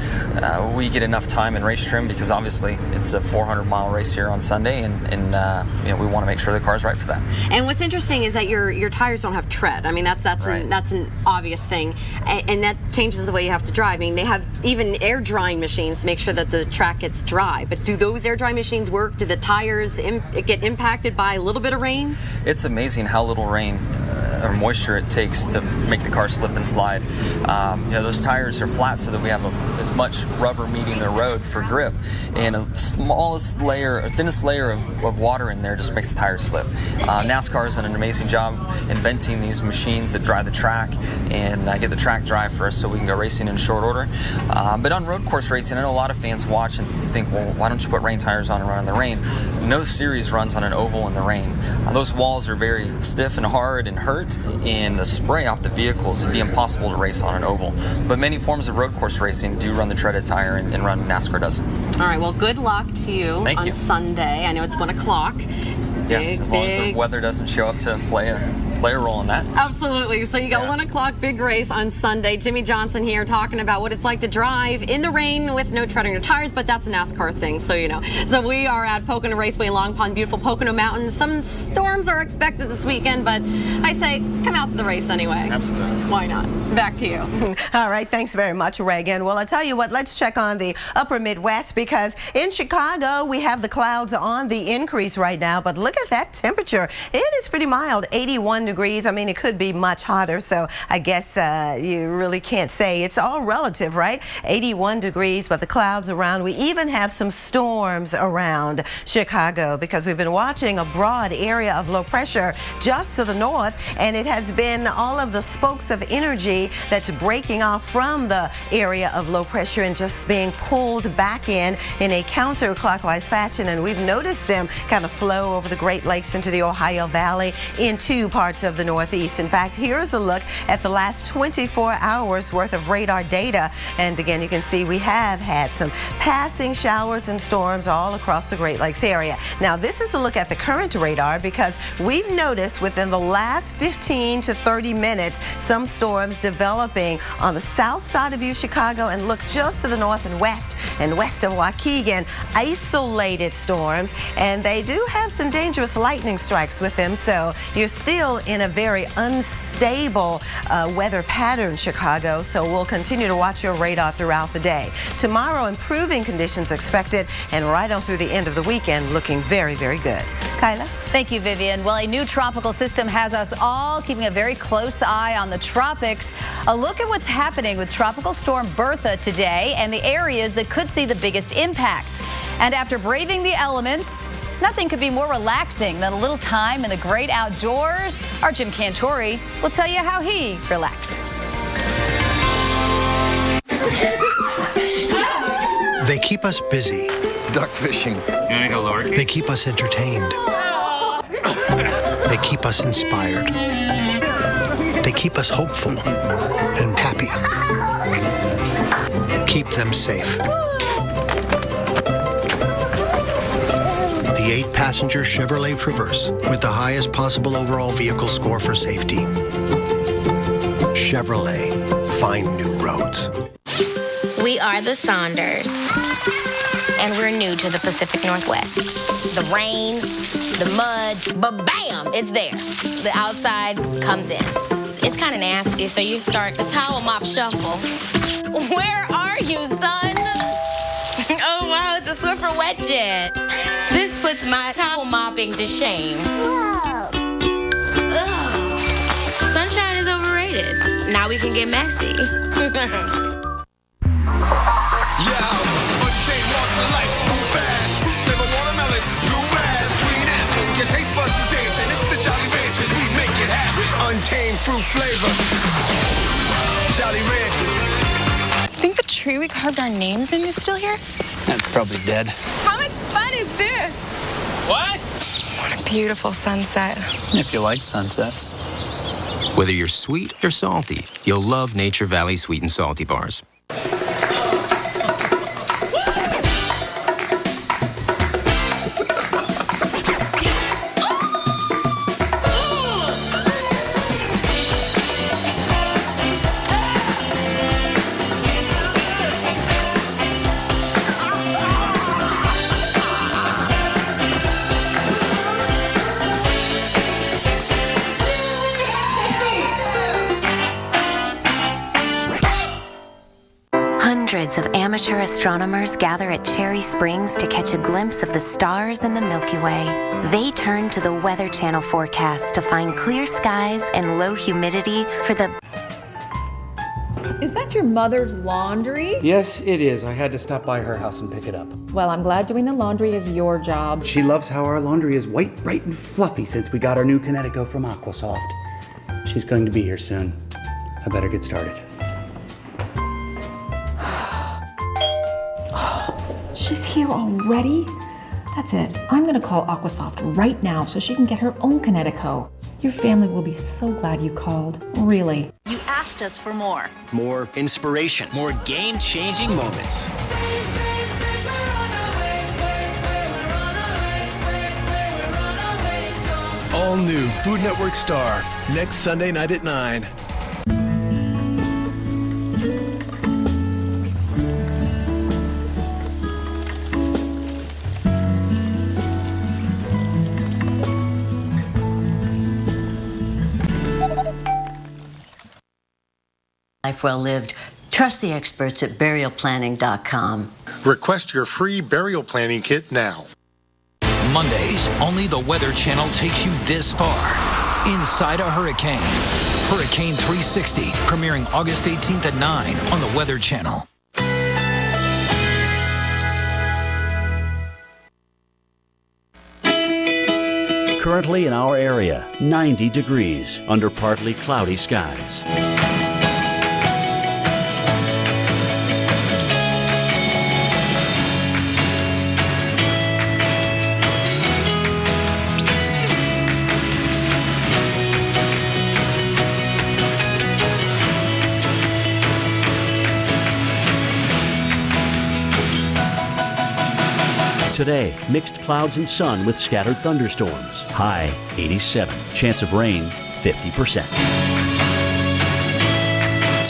we get enough time in race trim because obviously it's a 400-mile race here on Sunday, and we want to make sure the car's right for that. And what's interesting is that your tires don't have tread. I mean, that's right. That's an obvious thing, and that changes the way you have to drive. I mean, they have even air drying machines to make sure that the track gets dry. But do those air drying machines work? Do the tires get impacted by a little bit of rain? It's amazing how little rain or moisture it takes to make the car slip and slide. Those tires are flat so that we have as much rubber meeting the road for grip, and a smallest layer, or thinnest layer of water in there just makes the tires slip. NASCAR has done an amazing job inventing these machines that dry the track and get the track dry for us so we can go racing in short order. But on road course racing, I know a lot of fans watch and think, well, why don't you put rain tires on and run in the rain? No series runs on an oval in the rain. Those walls are very stiff and hard and hurt, and the spray off the vehicles would be impossible to race on an oval. But many forms of road course racing do run the treaded tire and run. NASCAR doesn't. All right, well, good luck to you on Sunday. I know it's 1 o'clock. Yes, as long as the weather doesn't show up to play a role in that. Absolutely. So you got 1 o'clock big race on Sunday. Jimmie Johnson here talking about what it's like to drive in the rain with no tread on your tires, but that's a NASCAR thing, so you know. So we are at Pocono Raceway, Long Pond, beautiful Pocono Mountains. Some storms are expected this weekend, but I say come out to the race anyway. Absolutely. Why not? Back to you. All right. Thanks very much, Reagan. Well, I tell you what, let's check on the upper Midwest because in Chicago, we have the clouds on the increase right now, but look at that temperature. It is pretty mild, 81 degrees. I mean, it could be much hotter, so I guess you really can't say. It's all relative, right? 81 degrees, but the clouds around. We even have some storms around Chicago because we've been watching a broad area of low pressure just to the north, and it has been all of the spokes of energy that's breaking off from the area of low pressure and just being pulled back in a counterclockwise fashion, and we've noticed them kind of flow over the Great Lakes into the Ohio Valley into parts of the Northeast. In fact, here's a look at the last 24 hours worth of radar data, and again you can see we have had some passing showers and storms all across the Great Lakes area. Now this is a look at the current radar because we've noticed within the last 15 to 30 minutes some storms developing on the south side of Chicago, and look just to the north and west of Waukegan, isolated storms, and they do have some dangerous lightning strikes with them, so you're still in a very unstable weather pattern, Chicago, so we'll continue to watch your radar throughout the day. Tomorrow, improving conditions expected, and right on through the end of the weekend, looking very, very good. Kyla? Thank you, Vivian. Well, a new tropical system has us all keeping a very close eye on the tropics. A look at what's happening with Tropical Storm Bertha today and the areas that could see the biggest impacts. And after braving the elements, nothing could be more relaxing than a little time in the great outdoors. Our Jim Cantori will tell you how he relaxes. They keep us busy. Duck fishing. You wanna go lowercase? They keep us entertained. They keep us inspired. They keep us hopeful and happy. Keep them safe. The 8-passenger Chevrolet Traverse with the highest possible overall vehicle score for safety. Chevrolet, find new roads. We are the Saunders, and we're new to the Pacific Northwest. The rain, the mud, but bam, it's there. The outside comes in. It's kind of nasty, so you start the towel mop shuffle. Where are you, son? Oh, wow, it's a Swiffer wet jet. This puts my towel mopping to shame. Ugh. Sunshine is overrated. Now we can get messy. Untamed fruit flavor. Jolly Rancher. Think the tree we carved our names in is still here? That's probably dead. How much fun is this? What? What a beautiful sunset. If you like sunsets. Whether you're sweet or salty, you'll love Nature Valley Sweet and Salty Bars. Hundreds of amateur astronomers gather at Cherry Springs to catch a glimpse of the stars in the Milky Way. They turn to the Weather Channel forecast to find clear skies and low humidity for the... Is that your mother's laundry? Yes, it is. I had to stop by her house and pick it up. Well, I'm glad doing the laundry is your job. She loves how our laundry is white, bright, and fluffy since we got our new Connecticut from Aquasoft. She's going to be here soon. I better get started. She's here already? That's it. I'm gonna call Aquasoft right now so she can get her own Connecticut. Your family will be so glad you called. Really. You asked us for more. More inspiration. More game-changing moments. All new Food Network Star, next Sunday night at 9. Life well lived. Trust the experts at burialplanning.com. Request your free burial planning kit now. Mondays, only the Weather Channel takes you this far. Inside a hurricane. Hurricane 360, premiering August 18th at 9 on the Weather Channel. Currently in our area, 90 degrees under partly cloudy skies. Today, mixed clouds and sun with scattered thunderstorms. High 87. Chance of rain 50%.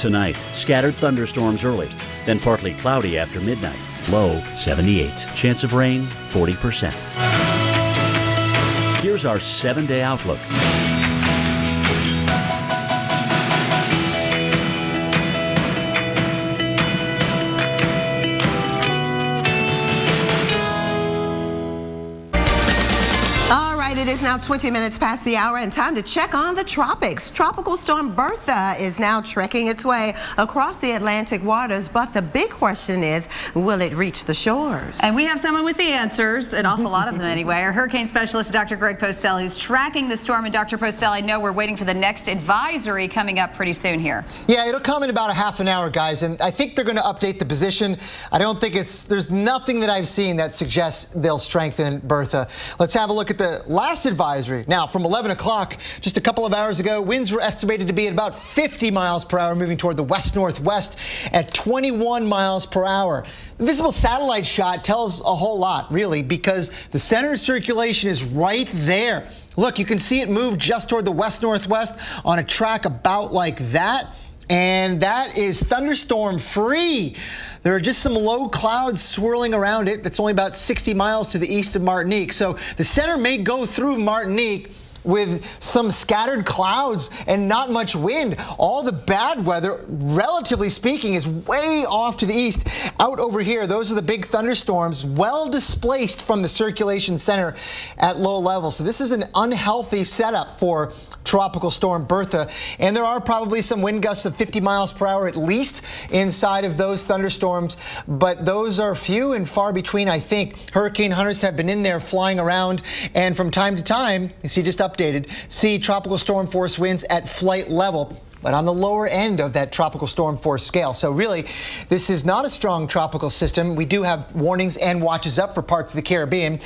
Tonight, scattered thunderstorms early, then partly cloudy after midnight. Low 78. Chance of rain 40%. Here's our 7-day outlook. it is now 20 minutes past the hour and time to check on the tropics. Tropical storm Bertha is now trekking its way across the Atlantic waters, but the big question is, will it reach the shores? And we have someone with the answers, an awful lot of them anyway. Our hurricane specialist, Dr. Greg Postel, who's tracking the storm. And Dr. Postel, I know we're waiting for the next advisory coming up pretty soon here. Yeah, it'll come in about a half an hour, guys, and I think they're going to update the position. I don't think there's nothing that I've seen that suggests they'll strengthen Bertha. Let's have a look at the last advisory. Now, from 11 o'clock, just a couple of hours ago, winds were estimated to be at about 50 miles per hour, moving toward the west-northwest at 21 miles per hour. The visible satellite shot tells a whole lot, really, because the center of circulation is right there. Look, you can see it move just toward the west-northwest on a track about like that. And that is thunderstorm free. There are just some low clouds swirling around it. It's only about 60 miles to the east of Martinique. So the center may go through Martinique with some scattered clouds and not much wind. All the bad weather, relatively speaking, is way off to the east. Out over here, those are the big thunderstorms, well displaced from the circulation center at low levels. So this is an unhealthy setup for Tropical Storm Bertha, and there are probably some wind gusts of 50 miles per hour at least inside of those thunderstorms, but those are few and far between, I think. Hurricane hunters have been in there flying around, and from time to time, you see just updated, see tropical storm force winds at flight level, but on the lower end of that tropical storm force scale. So really, this is not a strong tropical system. We do have warnings and watches up for parts of the Caribbean,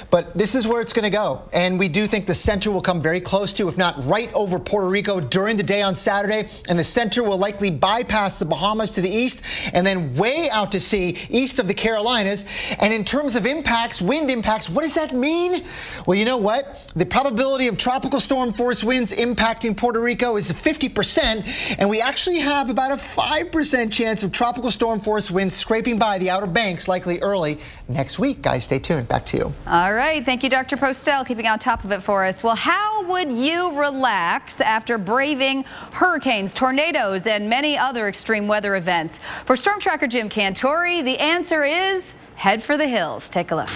but this is where it's going to go. And we do think the center will come very close to, if not right over Puerto Rico during the day on Saturday, and the center will likely bypass the Bahamas to the east and then way out to sea east of the Carolinas. And in terms of impacts, wind impacts, what does that mean? Well, you know what? The probability of tropical storm force winds impacting Puerto Rico is 50%. And we actually have about a 5% chance of tropical storm force winds scraping by the Outer Banks, likely early next week. Guys, stay tuned. Back to you. All right. Thank you, Dr. Postel, keeping on top of it for us. Well, how would you relax after braving hurricanes, tornadoes, and many other extreme weather events? For Storm Tracker Jim Cantore, the answer is head for the hills. Take a look.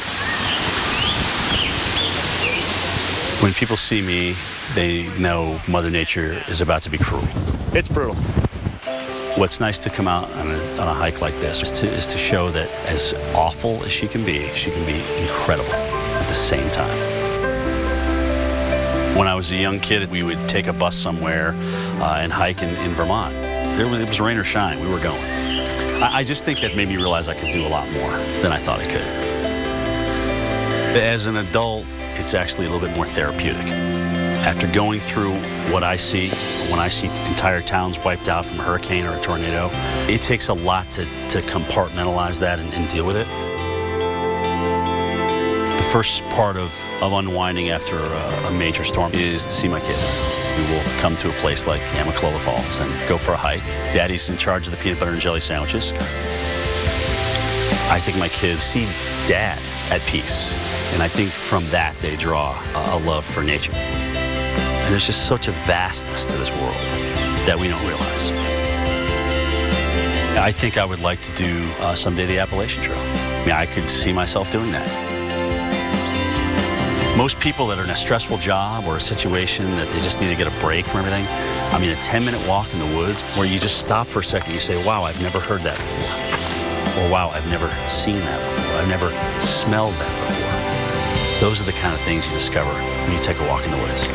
When people see me, they know Mother Nature is about to be cruel. It's brutal. What's nice to come out on a hike like this is to show that as awful as she can be incredible at the same time. When I was a young kid, we would take a bus somewhere and hike in Vermont. It was rain or shine, we were going. I just think that made me realize I could do a lot more than I thought I could. As an adult, it's actually a little bit more therapeutic. After going through what I see, when I see entire towns wiped out from a hurricane or a tornado, it takes a lot to compartmentalize that and deal with it. The first part of unwinding after a major storm is to see my kids. We will come to a place like Amicalola Falls and go for a hike. Daddy's in charge of the peanut butter and jelly sandwiches. I think my kids see Dad at peace. And I think from that, they draw a love for nature. And there's just such a vastness to this world that we don't realize. I think I would like to do someday the Appalachian Trail. I mean, I could see myself doing that. Most people that are in a stressful job or a situation that they just need to get a break from everything, I mean, a 10-minute walk in the woods where you just stop for a second, you say, wow, I've never heard that before. Or wow, I've never seen that before. I've never smelled that before. Those are the kind of things you discover when you take a walk in the woods.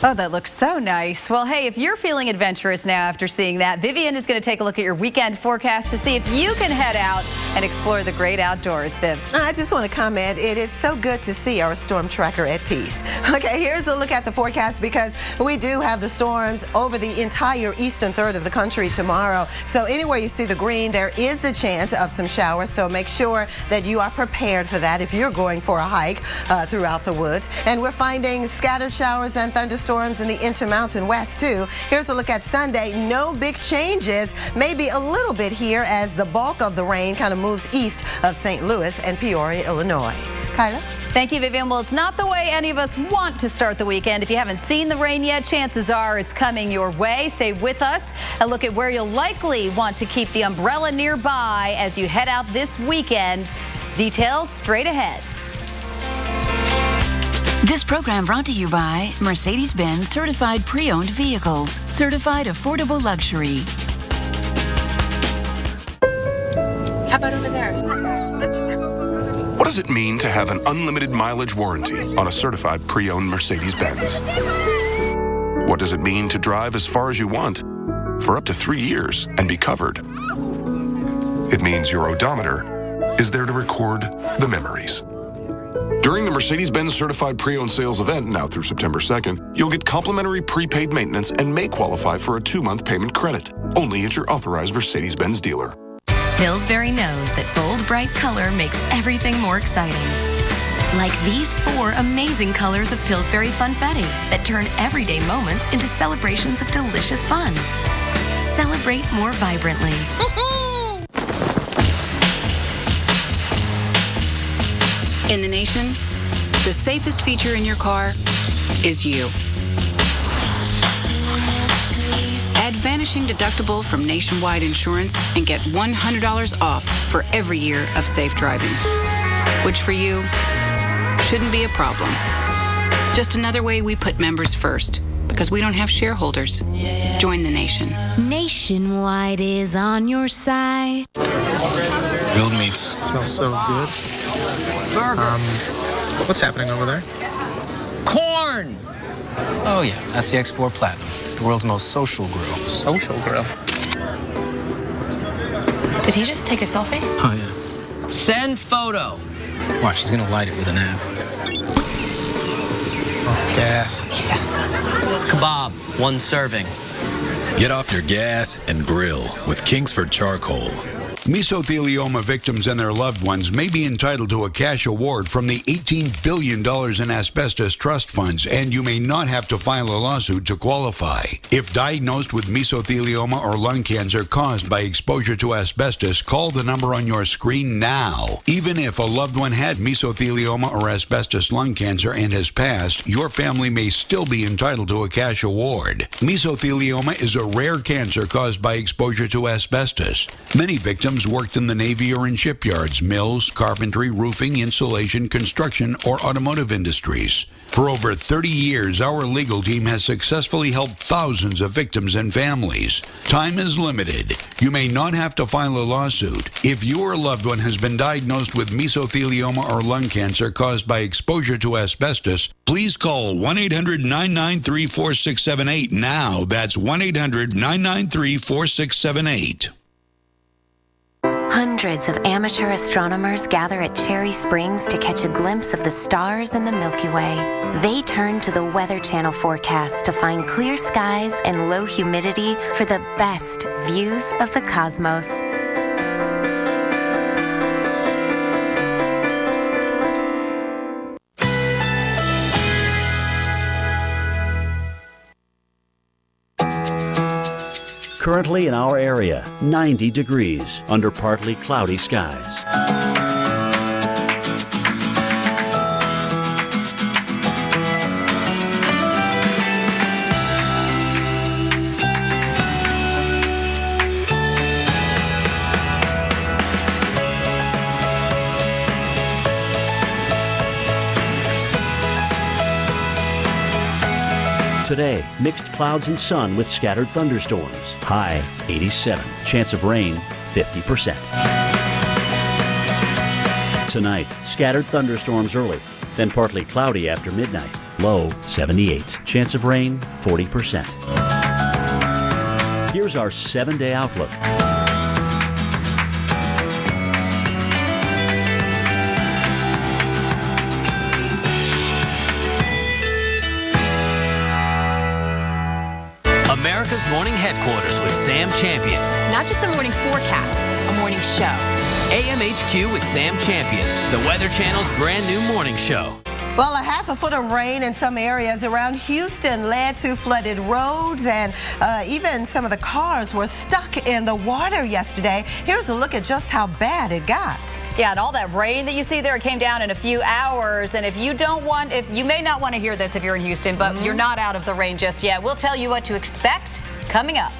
Oh, that looks so nice. Well, hey, if you're feeling adventurous now after seeing that, Vivian is going to take a look at your weekend forecast to see if you can head out and explore the great outdoors. Viv. I just want to comment, it is so good to see our storm tracker at peace. Okay, here's a look at the forecast because we do have the storms over the entire eastern third of the country tomorrow. So anywhere you see the green, there is a chance of some showers. So make sure that you are prepared for that if you're going for a hike throughout the woods. And we're finding scattered showers and thunderstorms in the Intermountain West too. Here's a look at Sunday. No big changes, maybe a little bit here as the bulk of the rain kind of moves east of St. Louis and Peoria, Illinois. Kyla? Thank you, Vivian. Well, it's not the way any of us want to start the weekend. If you haven't seen the rain yet, chances are it's coming your way. Stay with us and look at where you'll likely want to keep the umbrella nearby as you head out this weekend. Details straight ahead. This program brought to you by Mercedes-Benz Certified Pre-Owned Vehicles. Certified Affordable Luxury. How about over there? What does it mean to have an unlimited mileage warranty on a certified pre-owned Mercedes-Benz? What does it mean to drive as far as you want for up to 3 years and be covered? It means your odometer is there to record the memories. During the Mercedes-Benz Certified Pre-Owned Sales event, now through September 2nd, you'll get complimentary prepaid maintenance and may qualify for a 2-month payment credit, only at your authorized Mercedes-Benz dealer. Pillsbury knows that bold, bright color makes everything more exciting. Like these 4 amazing colors of Pillsbury Funfetti that turn everyday moments into celebrations of delicious fun. Celebrate more vibrantly. In the nation, the safest feature in your car is you. Add Vanishing Deductible from Nationwide Insurance and get $100 off for every year of safe driving, which for you shouldn't be a problem. Just another way we put members first, because we don't have shareholders. Join the nation. Nationwide is on your side. Grilled meats. Smells so good. Burger. What's happening over there? Corn! Oh, yeah, that's the X4 Platinum, the world's most social grill. Social grill? Did he just take a selfie? Oh, yeah. Send photo. Watch, she's gonna light it with an app. Oh, gas. Yeah. Kebab, 1 serving. Get off your gas and grill with Kingsford Charcoal. Mesothelioma victims and their loved ones may be entitled to a cash award from the $18 billion in asbestos trust funds, and you may not have to file a lawsuit to qualify. If diagnosed with mesothelioma or lung cancer caused by exposure to asbestos, call the number on your screen now. Even if a loved one had mesothelioma or asbestos lung cancer and has passed, your family may still be entitled to a cash award. Mesothelioma is a rare cancer caused by exposure to asbestos. Many victims worked in the Navy or in shipyards, mills, carpentry, roofing, insulation, construction, or automotive industries. For over 30 years, our legal team has successfully helped thousands of victims and families. Time is limited. You may not have to file a lawsuit. If your loved one has been diagnosed with mesothelioma or lung cancer caused by exposure to asbestos, please call 1-800-993-4678 now. That's 1-800-993-4678. Hundreds of amateur astronomers gather at Cherry Springs to catch a glimpse of the stars in the Milky Way. They turn to the Weather Channel forecast to find clear skies and low humidity for the best views of the cosmos. Currently in our area, 90 degrees under partly cloudy skies. Today, mixed clouds and sun with scattered thunderstorms. High 87. Chance of rain 50%. Tonight, scattered thunderstorms early, then partly cloudy after midnight. Low 78. Chance of rain 40%. Here's our 7-day outlook. America's Morning Headquarters with Sam Champion. Not just a morning forecast, a morning show. AMHQ with Sam Champion, the Weather Channel's brand new morning show. Well, a half a foot of rain in some areas around Houston led to flooded roads, and even some of the cars were stuck in the water yesterday. Here's a look at just how bad it got. Yeah, and all that rain that you see there came down in a few hours. And if you may not want to hear this if you're in Houston, but you're not out of the rain just yet. We'll tell you what to expect coming up.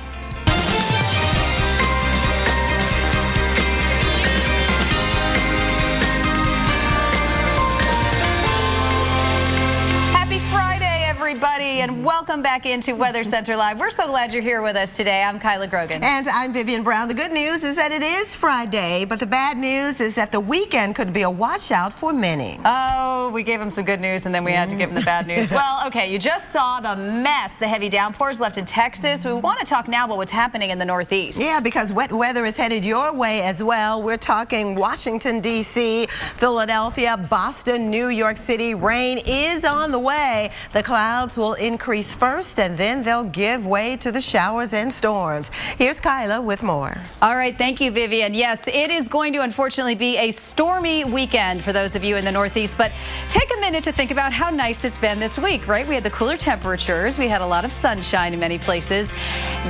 everybody, and welcome back into Weather Center Live. We're so glad you're here with us today. I'm Kyla Grogan. And I'm Vivian Brown. The good news is that it is Friday, but the bad news is that the weekend could be a washout for many. Oh, we gave them some good news, and then we had to give them the bad news. Well, okay, you just saw the mess, the heavy downpours left in Texas. We want to talk now about what's happening in the Northeast. Yeah, because wet weather is headed your way as well. We're talking Washington, D.C., Philadelphia, Boston, New York City. Rain is on the way. The clouds will increase first, and then they'll give way to the showers and storms. Here's Kyla with more. All right, thank you, Vivian. Yes, it is going to unfortunately be a stormy weekend for those of you in the Northeast, but take a minute to think about how nice it's been this week, right? We had the cooler temperatures. We had a lot of sunshine in many places.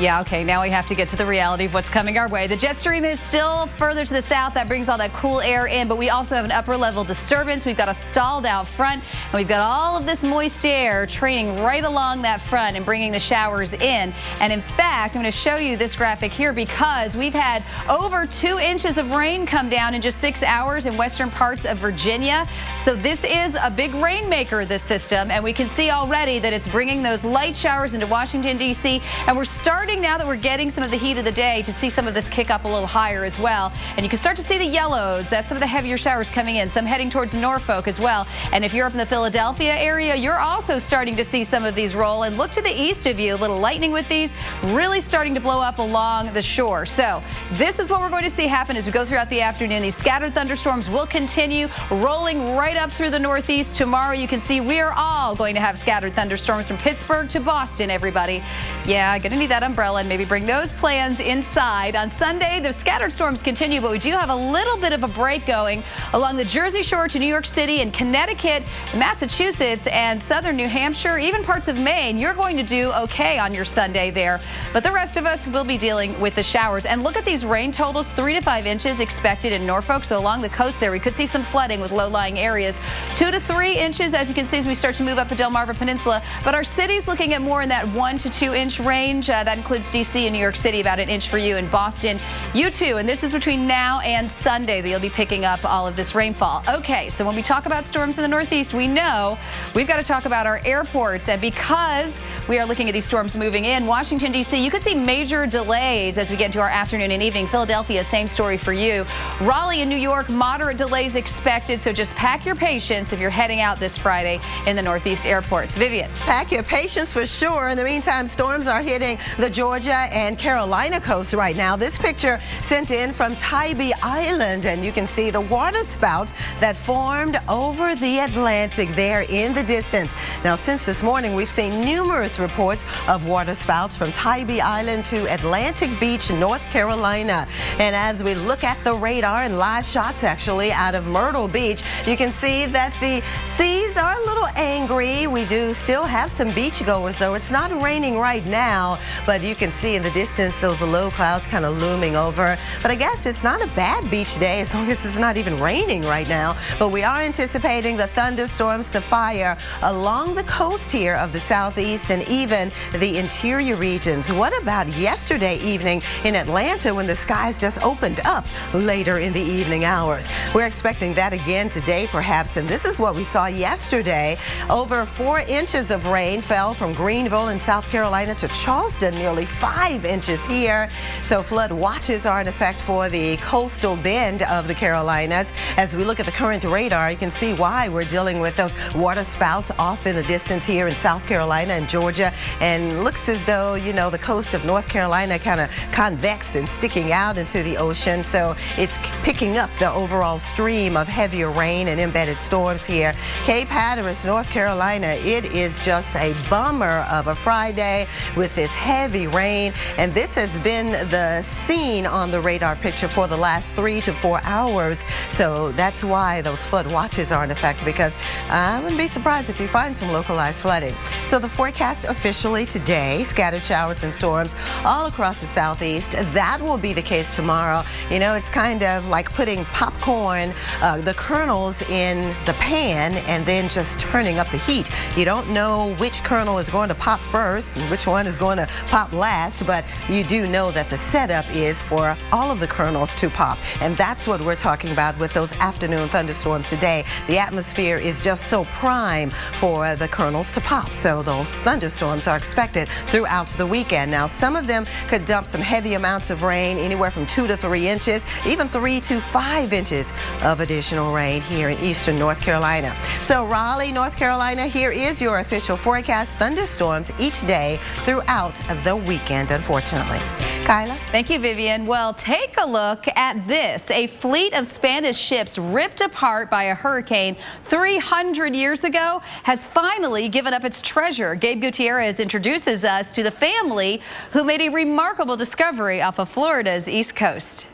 Yeah, okay, now we have to get to the reality of what's coming our way. The jet stream is still further to the south. That brings all that cool air in, but we also have an upper level disturbance. We've got a stalled out front, and we've got all of this moist air training right along that front and bringing the showers in. And in fact, I'm going to show you this graphic here because we've had over 2 inches of rain come down in just 6 hours in western parts of Virginia. So this is a big rainmaker, this system, and we can see already that it's bringing those light showers into Washington, D.C. And we're starting, now that we're getting some of the heat of the day, to see some of this kick up a little higher as well. And you can start to see the yellows. That's some of the heavier showers coming in, some heading towards Norfolk as well. And if you're up in the Philadelphia area, you're also starting to see some of these roll. And look to the east of you, a little lightning with these really starting to blow up along the shore. So this is what we're going to see happen as we go throughout the afternoon. These scattered thunderstorms will continue rolling right up through the Northeast. Tomorrow you can see we're all going to have scattered thunderstorms from Pittsburgh to Boston, everybody. Yeah, gonna need that umbrella and maybe bring those plans inside. On Sunday, the scattered storms continue, but we do have a little bit of a break going along the Jersey Shore to New York City and Connecticut, Massachusetts, and southern New Hampshire, even parts of Maine. You're going to do okay on your Sunday there, but the rest of us will be dealing with the showers. And look at these rain totals, 3 to 5 inches expected in Norfolk. So along the coast there, we could see some flooding with low-lying areas. 2 to 3 inches, as you can see, as we start to move up the Delmarva Peninsula. But our city's looking at more in that 1 to 2 inch range. That includes D.C. and New York City, about 1 inch for you in Boston. You too, and this is between now and Sunday that you'll be picking up all of this rainfall. Okay, so when we talk about storms in the Northeast, we know we've got to talk about our airports. And because we are looking at these storms moving in, Washington, D.C., you could see major delays as we get into our afternoon and evening. Philadelphia, same story for you. Raleigh and New York, moderate delays expected, so just pack your patience if you're heading out this Friday in the Northeast airports. Vivian. Pack your patience for sure. In the meantime, storms are hitting the Georgia and Carolina coast right now. This picture sent in from Tybee Island, and you can see the water spouts that formed over the Atlantic there in the distance. Now, since this morning, we've seen numerous reports of water spouts from Tybee Island to Atlantic Beach, North Carolina. And as we look at the radar and live shots actually out of Myrtle Beach, you can see that the seas are a little angry. We do still have some beachgoers, though. It's not raining right now, but you can see in the distance those low clouds kind of looming over. But I guess it's not a bad beach day as long as it's not even raining right now. But we are anticipating the thunderstorms to fire along the coast here of the southeast and even the interior regions. What about yesterday evening in Atlanta when the skies just opened up later in the evening hours? We're expecting that again today, perhaps, and this is what we saw yesterday. Over 4 inches of rain fell from Greenville in South Carolina to Charleston, nearly 5 inches here. So flood watches are in effect for the coastal bend of the Carolinas. As we look at the current radar, you can see why we're dealing with those water spouts off in the distance here in South Carolina and Georgia. And looks as though, you know, the coast of North Carolina kind of convex and sticking out into the ocean. So it's picking up the overall stream of heavier rain and embedded storms here. Cape Hatteras, North Carolina, it is just a bummer of a Friday with this heavy rain. And this has been the scene on the radar picture for the last 3 to 4 hours. So that's why those flood watches are in effect, because I wouldn't be surprised if you find some localized flooding. So the forecast officially today. Scattered showers and storms all across the southeast. That will be the case tomorrow. You know, it's kind of like putting popcorn, the kernels in the pan and then just turning up the heat. You don't know which kernel is going to pop first and which one is going to pop last, but you do know that the setup is for all of the kernels to pop. And that's what we're talking about with those afternoon thunderstorms today. The atmosphere is just so prime for the kernels to pop. So those thunderstorms are expected throughout the weekend. Now, some of them could dump some heavy amounts of rain, anywhere from 2 to 3 inches, even 3 to 5 inches of additional rain here in eastern North Carolina. So Raleigh, North Carolina, here is your official forecast. Thunderstorms each day throughout the weekend, unfortunately. Kyla? Thank you, Vivian. Well, take a look at this. A fleet of Spanish ships ripped apart by a hurricane 300 years ago has finally given up its treasure. Gabe Gutierrez introduces us to the family who made a remarkable discovery off of Florida's East Coast.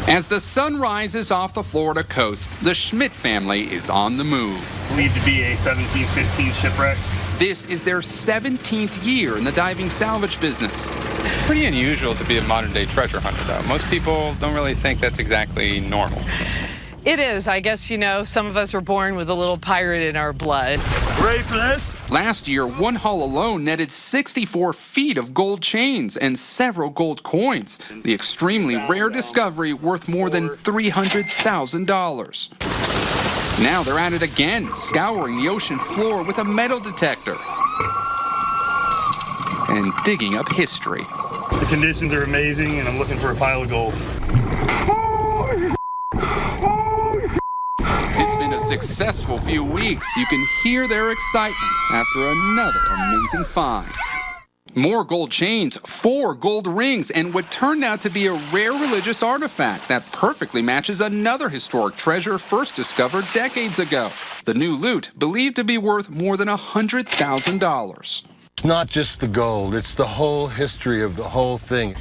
As the sun rises off the Florida coast, the Schmidt family is on the move. Believed to be a 1715 shipwreck. This is their 17th year in the diving salvage business. Pretty unusual to be a modern-day treasure hunter, though. Most people don't really think that's exactly normal. It is. I guess, you know, some of us were born with a little pirate in our blood. Ready for this? Last year, one haul alone netted 64 feet of gold chains and several gold coins. The extremely rare discovery worth more than $300,000. Now they're at it again, scouring the ocean floor with a metal detector and digging up history. The conditions are amazing, and I'm looking for a pile of gold. It's been a successful few weeks. You can hear their excitement after another amazing find. More gold chains, 4 gold rings, and what turned out to be a rare religious artifact that perfectly matches another historic treasure first discovered decades ago. The new loot believed to be worth more than $100,000. It's not just the gold, it's the whole history of the whole thing.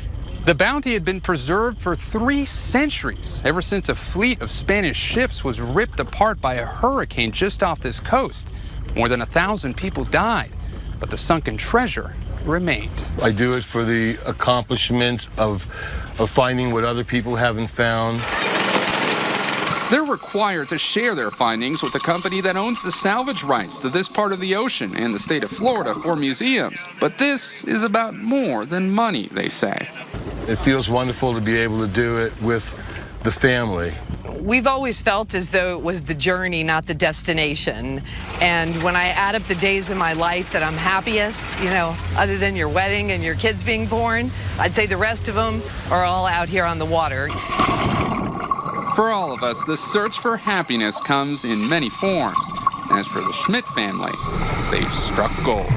The bounty had been preserved for 3 centuries, ever since a fleet of Spanish ships was ripped apart by a hurricane just off this coast. More than 1,000 people died, but the sunken treasure remained. I do it for the accomplishment of finding what other people haven't found. They're required to share their findings with the company that owns the salvage rights to this part of the ocean and the state of Florida for museums. But this is about more than money, they say. It feels wonderful to be able to do it with the family. We've always felt as though it was the journey, not the destination. And when I add up the days in my life that I'm happiest, you know, other than your wedding and your kids being born, I'd say the rest of them are all out here on the water. For all of us, the search for happiness comes in many forms. As for the Schmidt family, they've struck gold.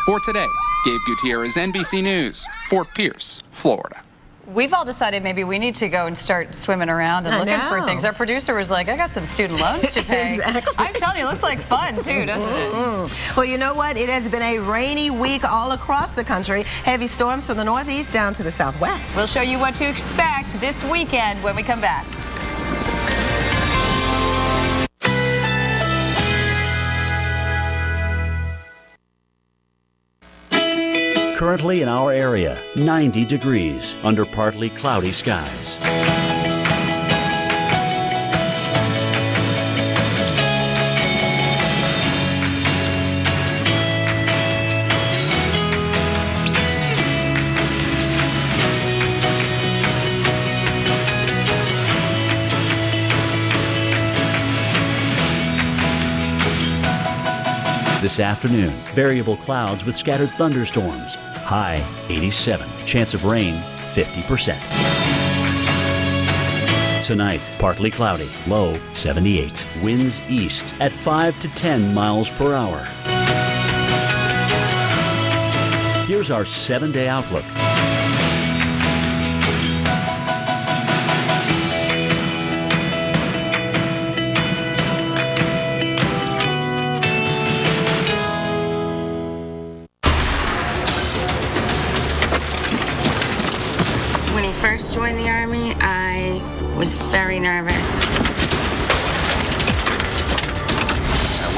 For today, Gabe Gutierrez, NBC News, Fort Pierce, Florida. We've all decided maybe we need to go and start swimming around and looking for things. Our producer was like, I got some student loans to pay. Exactly. I'm telling you, it looks like fun too, doesn't it? Well, you know what? It has been a rainy week all across the country. Heavy storms from the northeast down to the southwest. We'll show you what to expect this weekend when we come back. Currently in our area, 90 degrees under partly cloudy skies. This afternoon, variable clouds with scattered thunderstorms. High 87. Chance of rain 50%. Tonight, partly cloudy. Low 78. Winds east at 5 to 10 miles per hour. Here's our 7-day outlook. First joined the Army, I was very nervous.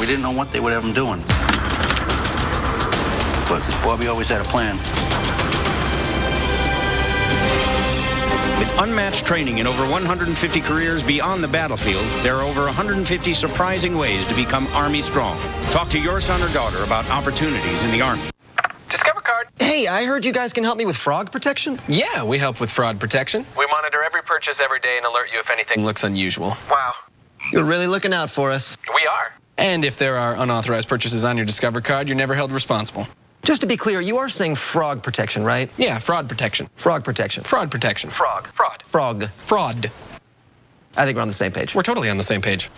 We We didn't know what they would have them doing. But Bobby always had a plan. With unmatched training in over 150 careers beyond the battlefield, there are over 150 surprising ways to become Army strong. Talk to your son or daughter about opportunities in the Army. Discover Card. Hey, I heard you guys can help me with fraud protection. Yeah, we help with fraud protection. We monitor every purchase every day and alert you if anything Looks unusual. Wow. You're really looking out for us. We are. And if there are unauthorized purchases on your Discover Card, you're never held responsible. Just to be clear, you are saying frog protection, right? Yeah, fraud protection. Frog protection. Fraud protection. Frog. Fraud. Frog. Fraud. I think we're on the same page. We're totally on the same page.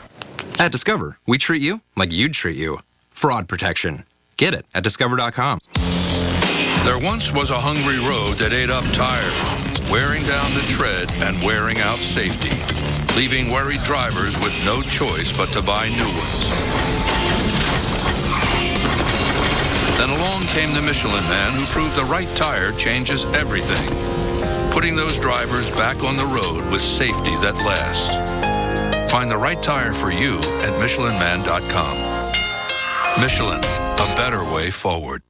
At Discover, we treat you like you'd treat you. Fraud protection. Get it at discover.com. There once was a hungry road that ate up tires, wearing down the tread and wearing out safety, leaving worried drivers with no choice but to buy new ones. Then along came the Michelin Man who proved the right tire changes everything, putting those drivers back on the road with safety that lasts. Find the right tire for you at MichelinMan.com. Michelin, a better way forward.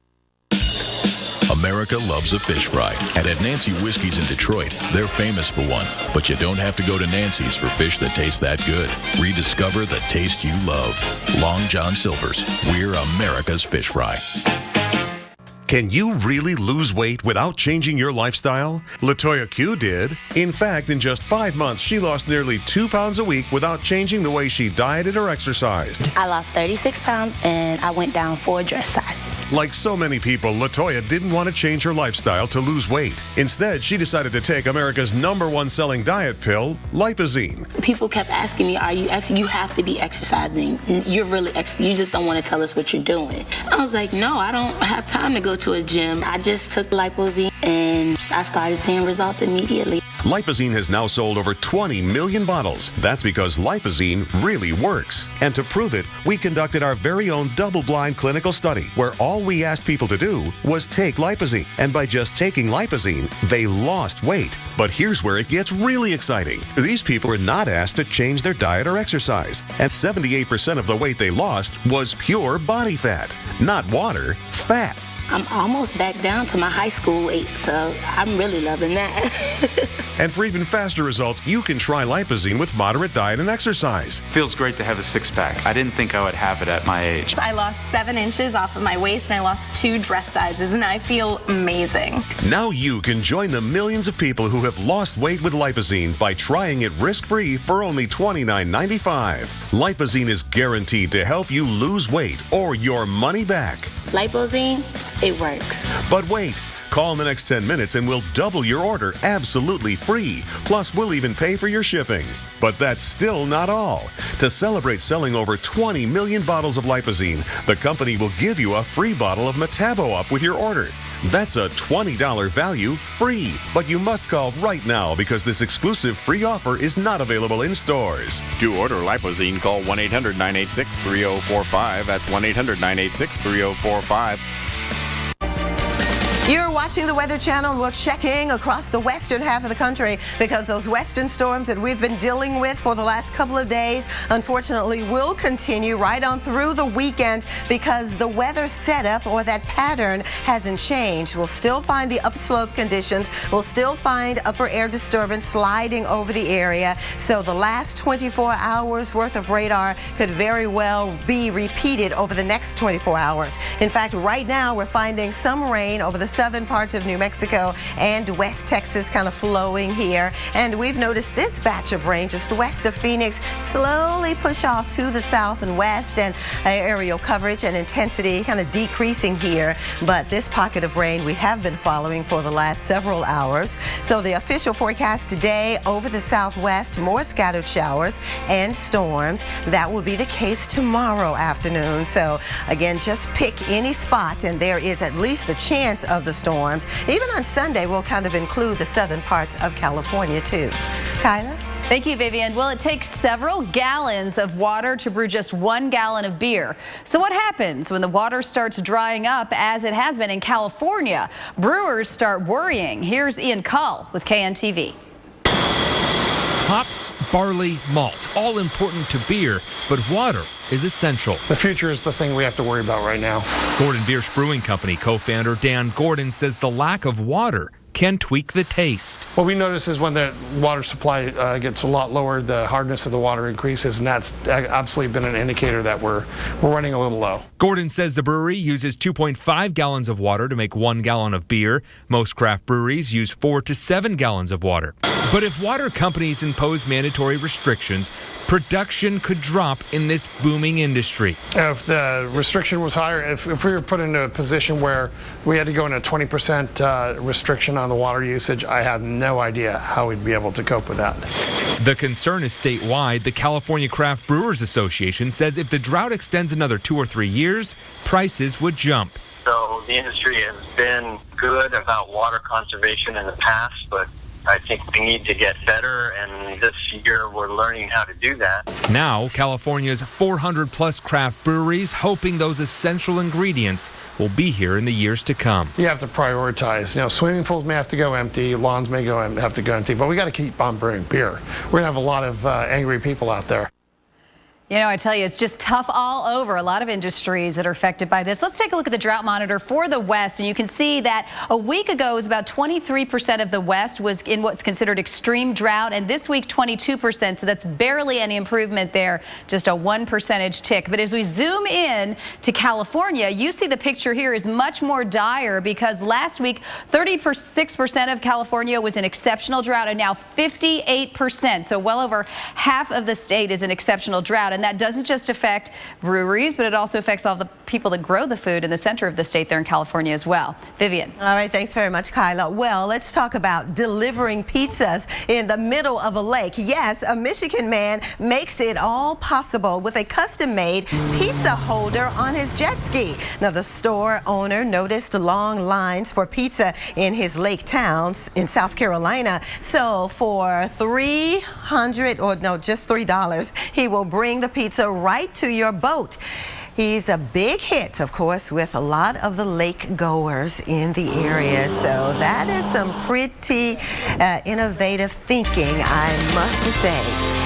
America loves a fish fry, and at Nancy Whiskey's in Detroit, they're famous for one. But you don't have to go to Nancy's for fish that taste that good. Rediscover the taste you love. Long John Silver's. We're America's fish fry. Can you really lose weight without changing your lifestyle? LaToya Q did. In fact, in just 5 months, she lost nearly 2 pounds a week without changing the way she dieted or exercised. I lost 36 pounds and I went down 4 dress sizes. Like so many people, LaToya didn't want to change her lifestyle to lose weight. Instead, she decided to take America's #1 selling diet pill, Lipozene. People kept asking me, "Are you you have to be exercising? You're really you just don't want to tell us what you're doing." I was like, "No, I don't have time to go to a gym." I just took Lipozene and I started seeing results immediately. Lipozene has now sold over 20 million bottles. That's because Lipozene really works. And to prove it, we conducted our very own double-blind clinical study where all we asked people to do was take Lipozene. And by just taking Lipozene, they lost weight. But here's where it gets really exciting. These people were not asked to change their diet or exercise. And 78% of the weight they lost was pure body fat, not water, fat. I'm almost back down to my high school weight, so I'm really loving that. And for even faster results, you can try Lipozene with moderate diet and exercise. Feels great to have a six-pack. I didn't think I would have it at my age. I lost 7 inches off of my waist and I lost 2 dress sizes and I feel amazing. Now you can join the millions of people who have lost weight with Lipozene by trying it risk-free for only $29.95. Lipozene is guaranteed to help you lose weight or your money back. Lipozene, it works. But wait. Call in the next 10 minutes and we'll double your order absolutely free. Plus, we'll even pay for your shipping. But that's still not all. To celebrate selling over 20 million bottles of Lipozene, the company will give you a free bottle of Metabo Up with your order. That's a $20 value free. But you must call right now because this exclusive free offer is not available in stores. To order Lipozene, call 1-800-986-3045. That's 1-800-986-3045. You're watching the Weather Channel. We're checking across the western half of the country because those western storms that we've been dealing with for the last couple of days, unfortunately, will continue right on through the weekend because the weather setup or that pattern hasn't changed. We'll still find the upslope conditions. We'll still find upper air disturbance sliding over the area. So the last 24 hours worth of radar could very well be repeated over the next 24 hours. In fact, right now we're finding some rain over the southern parts of New Mexico and West Texas kind of flowing here. And we've noticed this batch of rain just west of Phoenix slowly push off to the south and west, and aerial coverage and intensity kind of decreasing here. But this pocket of rain we have been following for the last several hours. So the official forecast today over the southwest, more scattered showers and storms. That will be the case tomorrow afternoon. So again, just pick any spot and there is at least a chance of the storms. Even on Sunday, we'll kind of include the southern parts of California too. Kyla? Thank you, Vivian. Well, it takes several gallons of water to brew just 1 gallon of beer. So what happens when the water starts drying up, as it has been in California? Brewers start worrying. Here's Ian Cull with KNTV. Hops, barley, malt, all important to beer, but water is essential. The future is the thing we have to worry about right now. Gordon Biersch Brewing Company co-founder Dan Gordon says the lack of water can tweak the taste. What we notice is when the water supply gets a lot lower, the hardness of the water increases, and that's absolutely been an indicator that we're running a little low. Gordon says the brewery uses 2.5 gallons of water to make 1 gallon of beer. Most craft breweries use 4 to 7 gallons of water. But if water companies impose mandatory restrictions, production could drop in this booming industry. If the restriction was higher, if we were put into a position where we had to go into a 20% restriction on the water usage, I have no idea how we'd be able to cope with that. The concern is statewide. The California Craft Brewers Association says if the drought extends another 2 or 3 years, prices would jump. So the industry has been good about water conservation in the past, but I think we need to get better, and this year we're learning how to do that. Now, California's 400-plus craft breweries hoping those essential ingredients will be here in the years to come. You have to prioritize. You know, swimming pools may have to go empty, lawns may have to go empty, but we got to keep on brewing beer. We're going to have a lot of angry people out there. You know, I tell you, it's just tough all over. A lot of industries that are affected by this. Let's take a look at the drought monitor for the West, and you can see that a week ago, it was about 23% of the West was in what's considered extreme drought, and this week, 22%. So that's barely any improvement there, just a 1 percentage tick. But as we zoom in to California, you see the picture here is much more dire because last week, 36% of California was in exceptional drought, and now 58%. So well over half of the state is in exceptional drought. And that doesn't just affect breweries, but it also affects all the people that grow the food in the center of the state there in California as well. Vivian. All right, thanks very much, Kyla. Well, let's talk about delivering pizzas in the middle of a lake. Yes, a Michigan man makes it all possible with a custom-made pizza holder on his jet ski. Now, the store owner noticed long lines for pizza in his lake towns in South Carolina. So for just $3, he will bring the pizza right to your boat. He's a big hit, of course, with a lot of the lake goers in the area. So that is some pretty innovative thinking, I must say.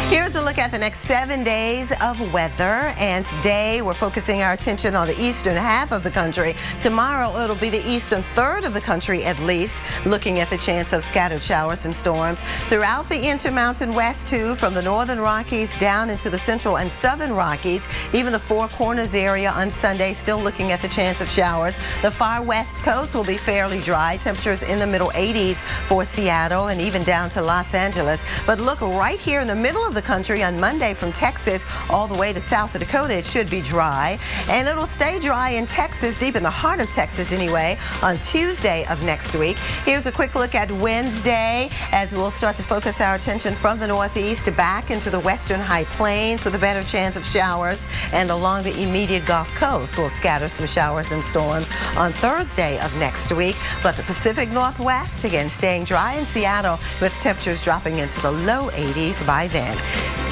Here's a look at the next 7 days of weather, and today we're focusing our attention on the eastern half of the country. Tomorrow it'll be the eastern third of the country at least, looking at the chance of scattered showers and storms throughout the Intermountain West too, from the northern Rockies down into the central and southern Rockies, even the Four Corners area on Sunday, still looking at the chance of showers. The far west coast will be fairly dry, temperatures in the middle 80s for Seattle and even down to Los Angeles. But look right here in the middle of the country on Monday from Texas all the way to South Dakota, it should be dry, and it'll stay dry in Texas, deep in the heart of Texas anyway, on Tuesday of next week. Here's a quick look at Wednesday as we'll start to focus our attention from the northeast back into the western high plains with a better chance of showers, and along the immediate Gulf Coast we'll scatter some showers and storms on Thursday of next week. But the Pacific Northwest again staying dry in Seattle with temperatures dropping into the low 80s by then.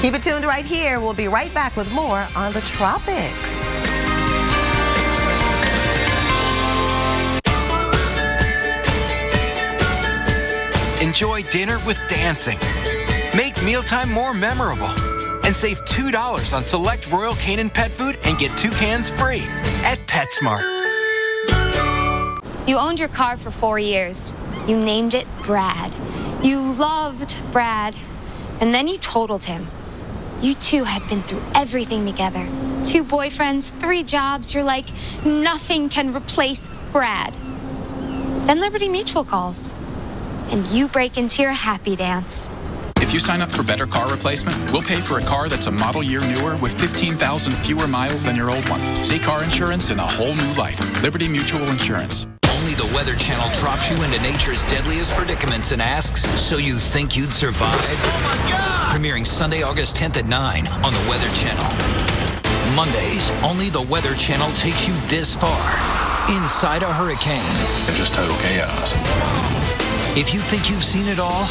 Keep it tuned right here. We'll be right back with more on the tropics. Enjoy dinner with dancing. Make mealtime more memorable. And save $2 on select Royal Canin pet food and get 2 cans free at PetSmart. You owned your car for 4 years. You named it Brad. You loved Brad. And then you totaled him. You two had been through everything together. 2 boyfriends, 3 jobs. You're like, nothing can replace Brad. Then Liberty Mutual calls. And you break into your happy dance. If you sign up for Better Car Replacement, we'll pay for a car that's a model year newer with 15,000 fewer miles than your old one. See car insurance in a whole new light. Liberty Mutual Insurance. Only the Weather Channel drops you into nature's deadliest predicaments and asks, so you think you'd survive? Oh my God! Premiering Sunday, August 10th at 9 on the Weather Channel. Mondays, only the Weather Channel takes you this far, inside a hurricane. It's just total chaos. If you think you've seen it all,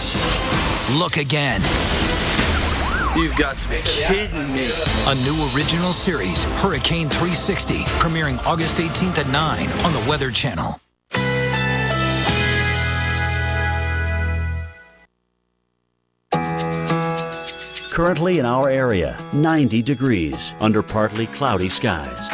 look again. You've got to be kidding me. A new original series, Hurricane 360, premiering August 18th at 9 on the Weather Channel. Currently in our area, 90 degrees under partly cloudy skies.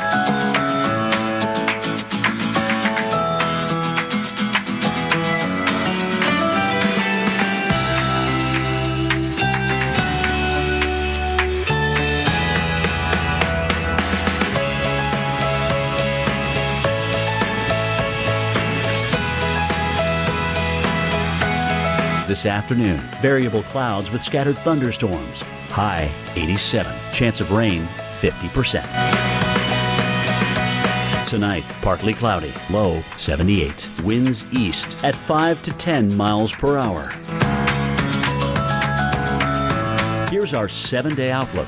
This afternoon, variable clouds with scattered thunderstorms. High 87. Chance of rain 50%. Tonight, partly cloudy. Low 78. Winds east at 5 to 10 miles per hour. Here's our 7-day outlook.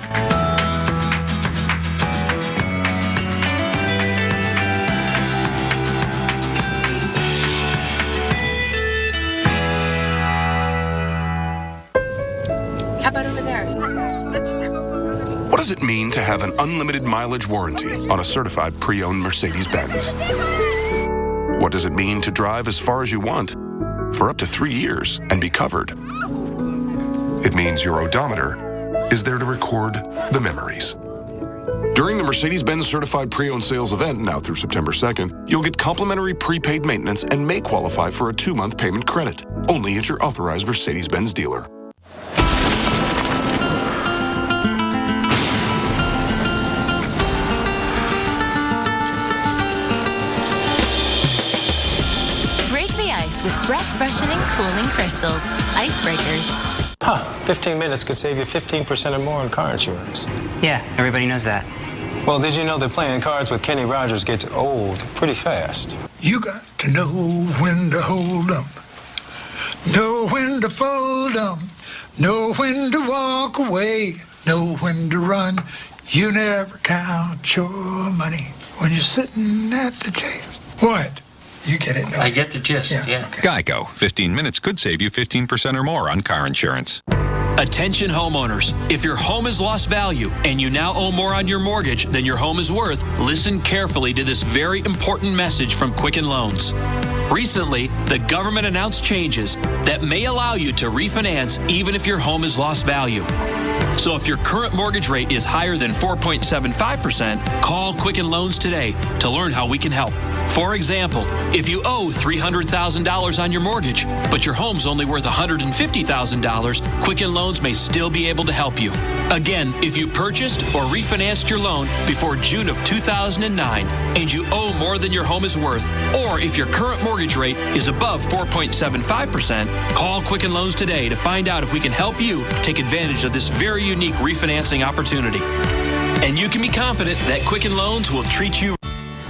How about over there? What does it mean to have an unlimited mileage warranty on a certified pre-owned Mercedes-Benz? What does it mean to drive as far as you want for up to 3 years and be covered? It means your odometer is there to record the memories. During the Mercedes-Benz Certified Pre-Owned Sales event, now through September 2nd, you'll get complimentary prepaid maintenance and may qualify for a 2-month payment credit, only at your authorized Mercedes-Benz dealer. With breath-freshening, cooling crystals. Icebreakers. 15 minutes could save you 15% or more on car insurance. Yeah, everybody knows that. Well, did you know that playing cards with Kenny Rogers gets old pretty fast? You got to know when to hold 'em, know when to fold 'em, know when to walk away, know when to run. You never count your money when you're sitting at the table. What? You get it, no? I get the gist, yeah. Geico. 15 minutes could save you 15% or more on car insurance. Attention homeowners. If your home has lost value and you now owe more on your mortgage than your home is worth, listen carefully to this very important message from Quicken Loans. Recently, the government announced changes that may allow you to refinance even if your home has lost value. So if your current mortgage rate is higher than 4.75%, call Quicken Loans today to learn how we can help. For example, if you owe $300,000 on your mortgage, but your home's only worth $150,000, Quicken Loans may still be able to help you. Again, if you purchased or refinanced your loan before June of 2009 and you owe more than your home is worth, or if your current mortgage rate is above 4.75%, call Quicken Loans today to find out if we can help you take advantage of this very unique refinancing opportunity. And you can be confident that Quicken Loans will treat you.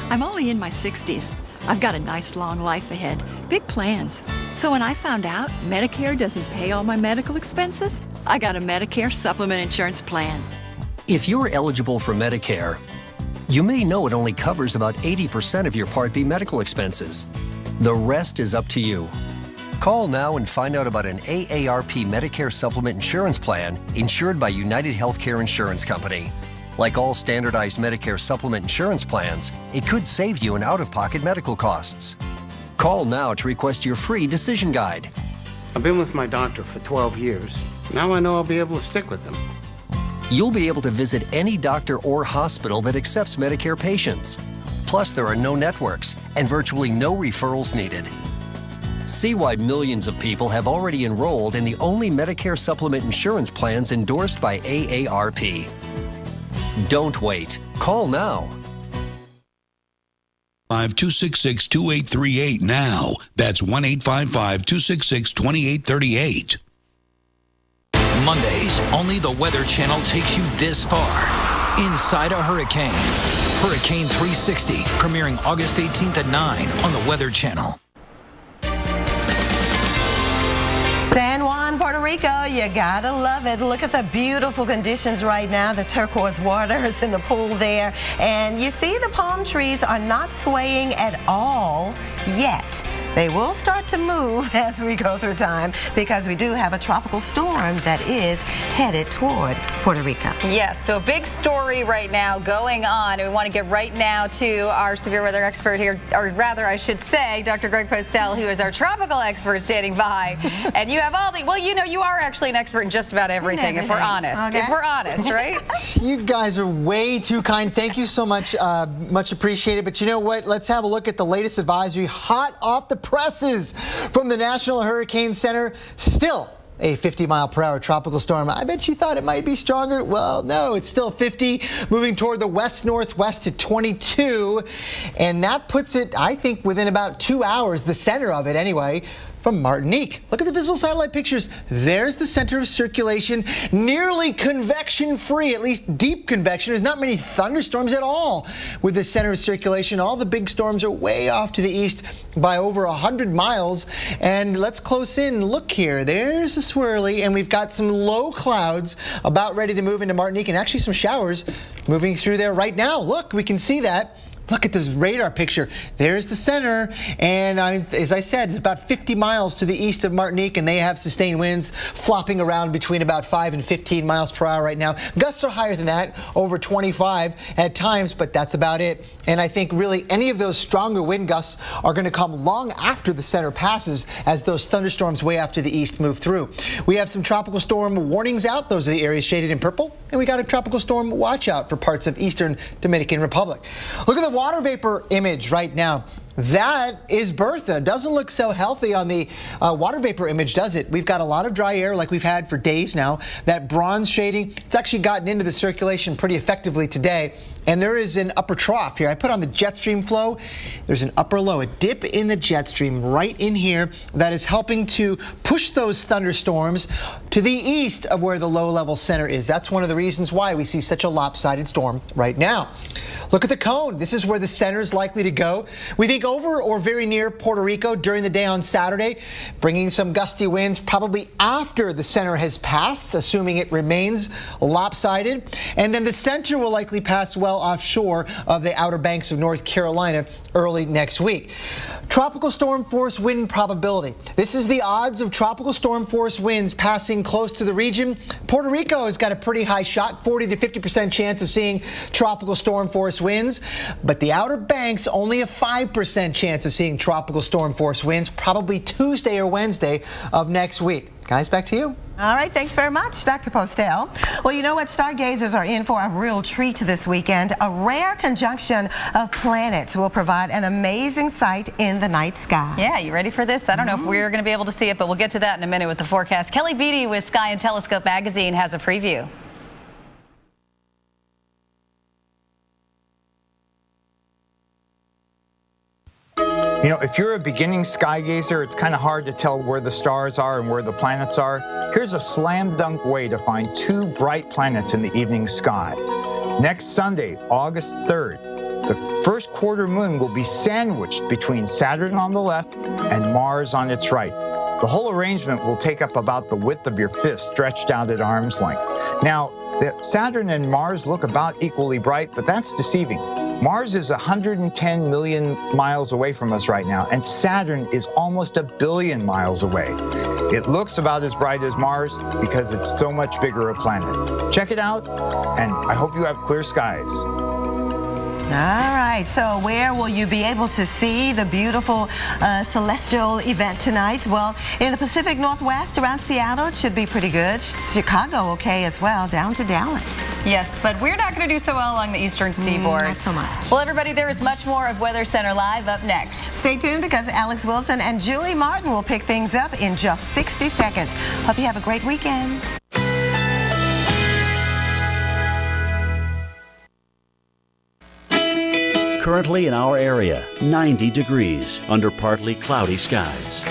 I'm only in my 60s. I've got a nice long life ahead, big plans. So when I found out Medicare doesn't pay all my medical expenses, I got a Medicare supplement insurance plan. If you're eligible for Medicare, you may know it only covers about 80% of your Part B medical expenses. The rest is up to you. Call now and find out about an AARP Medicare supplement insurance plan insured by United Healthcare Insurance Company. Like all standardized Medicare supplement insurance plans, it could save you in out-of-pocket medical costs. Call now to request your free decision guide. I've been with my doctor for 12 years. Now I know I'll be able to stick with them. You'll be able to visit any doctor or hospital that accepts Medicare patients. Plus, there are no networks and virtually no referrals needed. See why millions of people have already enrolled in the only Medicare supplement insurance plans endorsed by AARP. Don't wait. Call now. 266-2838 now. That's 1-855-266-2838. Mondays, only the Weather Channel takes you this far. Inside a hurricane. Hurricane 360, premiering August 18th at 9 on the Weather Channel. San Juan, Puerto Rico, you gotta love it. Look at the beautiful conditions right now. The turquoise waters in the pool there. And you see the palm trees are not swaying at all yet. they will start to move as we go through time because we do have a tropical storm that is headed toward Puerto Rico. Yes, so a big story right now going on. We want to get right now to our severe weather expert here, or rather, I should say, Dr. Greg Postel, who is our tropical expert standing by. And you have all the, well, you know, you are actually an expert in just about everything, if we're honest. Okay. If we're honest, right? You guys are way too kind. Thank you so much. Much appreciated. But you know what? Let's have a look at the latest advisory hot off the presses from the National Hurricane Center. Still a 50-mile-per-hour tropical storm. I bet you thought it might be stronger. Well, no, it's still 50, moving toward the west-northwest to 22. And that puts it, I think, within about 2 hours, the center of it anyway, from Martinique. Look at the visible satellite pictures. There's the center of circulation, nearly convection-free, at least deep convection. There's not many thunderstorms at all with the center of circulation. All the big storms are way off to the east by over 100 miles. And let's close in. Look here. There's a swirly, and we've got some low clouds about ready to move into Martinique, and actually some showers moving through there right now. Look, we can see that. Look at this radar picture. There's the center, and as I said, it's about 50 miles to the east of Martinique, and they have sustained winds flopping around between about 5 and 15 miles per hour right now. Gusts are higher than that, over 25 at times, but that's about it. And I think really any of those stronger wind gusts are going to come long after the center passes as those thunderstorms way off to the east move through. We have some tropical storm warnings out. Those are the areas shaded in purple, and we got a tropical storm watch out for parts of eastern Dominican Republic. Look at the water vapor image right now. That is Bertha. Doesn't look so healthy on the water vapor image, does it? We've got a lot of dry air like we've had for days now. That bronze shading, it's actually gotten into the circulation pretty effectively today. And there is an upper trough here. I put on the jet stream flow. There's an upper low, a dip in the jet stream right in here that is helping to push those thunderstorms to the east of where the low level center is. That's one of the reasons why we see such a lopsided storm right now. Look at the cone. This is where the center is likely to go. We think over or very near Puerto Rico during the day on Saturday, bringing some gusty winds probably after the center has passed, assuming it remains lopsided. And then the center will likely pass well offshore of the Outer Banks of North Carolina early next week. Tropical storm force wind probability. This is the odds of tropical storm force winds passing close to the region. Puerto Rico has got a pretty high shot, 40 to 50% chance of seeing tropical storm force winds, but the Outer Banks only a 5% chance of seeing tropical storm force winds, probably Tuesday or Wednesday of next week. Guys, back to you. All right, thanks very much, Dr. Postel. Well, you know what? Stargazers are in for a real treat this weekend. A rare conjunction of planets will provide an amazing sight in the night sky. Yeah, you ready for this? I don't know if we're going to be able to see it, but we'll get to that in a minute with the forecast. Kelly Beatty with Sky and Telescope magazine has a preview. You know, if you're a beginning sky gazer, it's kind of hard to tell where the stars are and where the planets are. Here's a slam dunk way to find two bright planets in the evening sky. Next Sunday, August 3rd, the first quarter moon will be sandwiched between Saturn on the left and Mars on its right. The whole arrangement will take up about the width of your fist stretched out at arm's length. Now, Saturn and Mars look about equally bright, but that's deceiving. Mars is 110 million miles away from us right now, and Saturn is almost 1 billion miles away. It looks about as bright as Mars because it's so much bigger a planet. Check it out, and I hope you have clear skies. All right, so where will you be able to see the beautiful celestial event tonight? Well, in the Pacific Northwest around Seattle, it should be pretty good. Chicago, okay as well, down to Dallas. Yes, but we're not going to do so well along the eastern seaboard. Not so much. Well, everybody, there is much more of Weather Center Live up next. Stay tuned because Alex Wilson and Julie Martin will pick things up in just 60 seconds. Hope you have a great weekend. Currently in our area, 90 degrees under partly cloudy skies.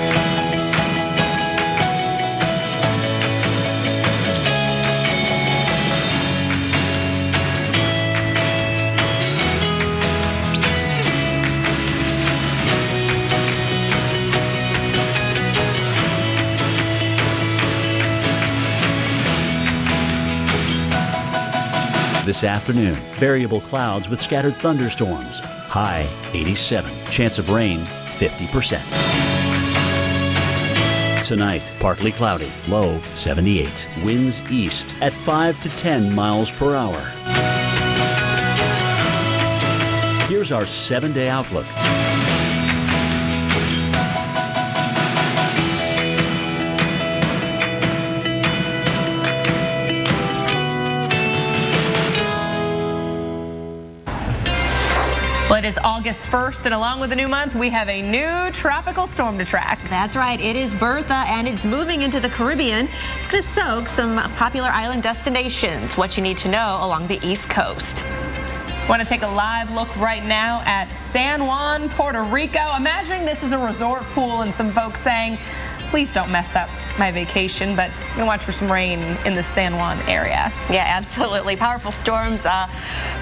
This afternoon, variable clouds with scattered thunderstorms. High 87. Chance of rain 50%. Tonight, partly cloudy, low 78. Winds east at 5 to 10 miles per hour. Here's our 7-day outlook. Well, it is August 1st, and along with the new month, we have a new tropical storm to track. That's right. It is Bertha, and it's moving into the Caribbean. It's going to soak some popular island destinations. What you need to know along the East Coast. Want to take a live look right now at San Juan, Puerto Rico. Imagining this is a resort pool and some folks saying, please don't mess up my vacation, but you're going to watch for some rain in the San Juan area. Yeah, absolutely. Powerful storms,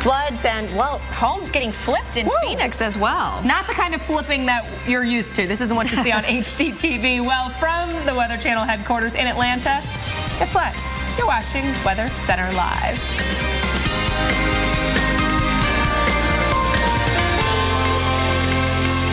floods, and, well, homes getting flipped in Phoenix as well. Not the kind of flipping that you're used to. This isn't what you see on HGTV. Well, from the Weather Channel headquarters in Atlanta, guess what? You're watching Weather Center Live.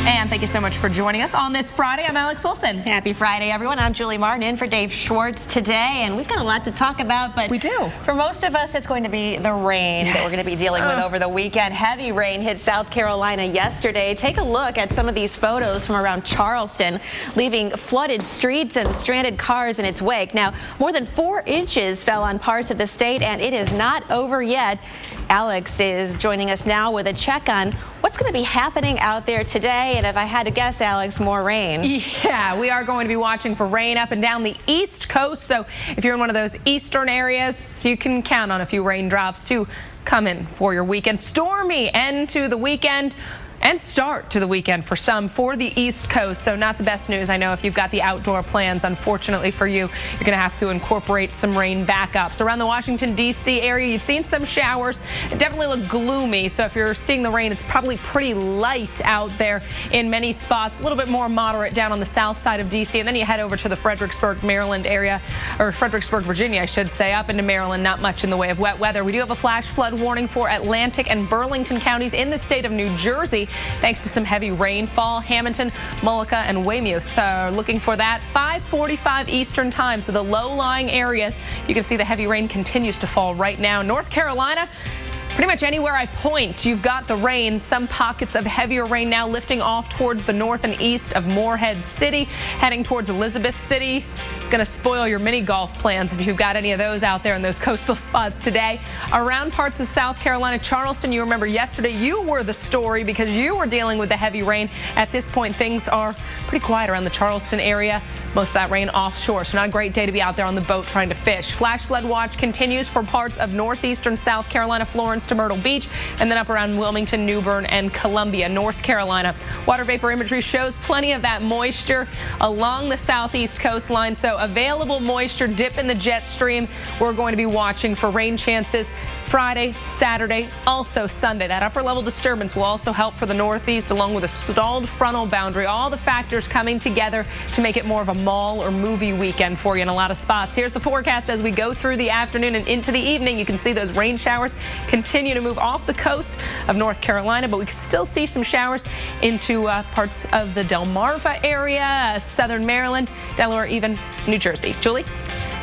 And thank you so much for joining us on this Friday. I'm Alex Wilson. Happy Friday, everyone. I'm Julie Martin in for Dave Schwartz today, and we've got a lot to talk about, but we do. For most of us, it's going to be the rain that we're going to be dealing with over the weekend. Heavy rain hit South Carolina yesterday. Take a look at some of these photos from around Charleston, leaving flooded streets and stranded cars in its wake. Now, more than 4 inches fell on parts of the state, and it is not over yet. Alex is joining us now with a check on what's going to be happening out there today. And if I had to guess, Alex, more rain. Yeah, we are going to be watching for rain up and down the East Coast. So if you're in one of those eastern areas, you can count on a few raindrops to come in for your weekend. Stormy end to the weekend. And start to the weekend for some for the East Coast. So not the best news. I know if you've got the outdoor plans, unfortunately for you, you're going to have to incorporate some rain backups. Around the Washington, D.C. area, you've seen some showers. It definitely look gloomy. So if you're seeing the rain, it's probably pretty light out there in many spots. A little bit more moderate down on the south side of D.C. And then you head over to the Fredericksburg, Maryland area, or Fredericksburg, Virginia, I should say, up into Maryland. Not much in the way of wet weather. We do have a flash flood warning for Atlantic and Burlington counties in the state of New Jersey, thanks to some heavy rainfall. Hamilton, Mullica, and Weymouth are looking for that 5:45 Eastern time. So the low-lying areas, you can see the heavy rain continues to fall right now. North Carolina, pretty much anywhere I point, you've got the rain. Some pockets of heavier rain now lifting off towards the north and east of Morehead City, heading towards Elizabeth City. It's going to spoil your mini golf plans if you've got any of those out there in those coastal spots today. Around parts of South Carolina, Charleston, you remember yesterday you were the story because you were dealing with the heavy rain. At this point, things are pretty quiet around the Charleston area. Most of that rain offshore, so not a great day to be out there on the boat trying to fish. Flash flood watch continues for parts of northeastern South Carolina, Florence to Myrtle Beach, and then up around Wilmington, New Bern, and Columbia, North Carolina. Water vapor imagery shows plenty of that moisture along the southeast coastline, so available moisture dip in the jet stream. We're going to be watching for rain chances Friday, Saturday, also Sunday. That upper level disturbance will also help for the northeast along with a stalled frontal boundary. All the factors coming together to make it more of a mall or movie weekend for you in a lot of spots. Here's the forecast as we go through the afternoon and into the evening. You can see those rain showers continue to move off the coast of North Carolina, but we could still see some showers into parts of the Delmarva area, southern Maryland, Delaware, even New Jersey. Julie?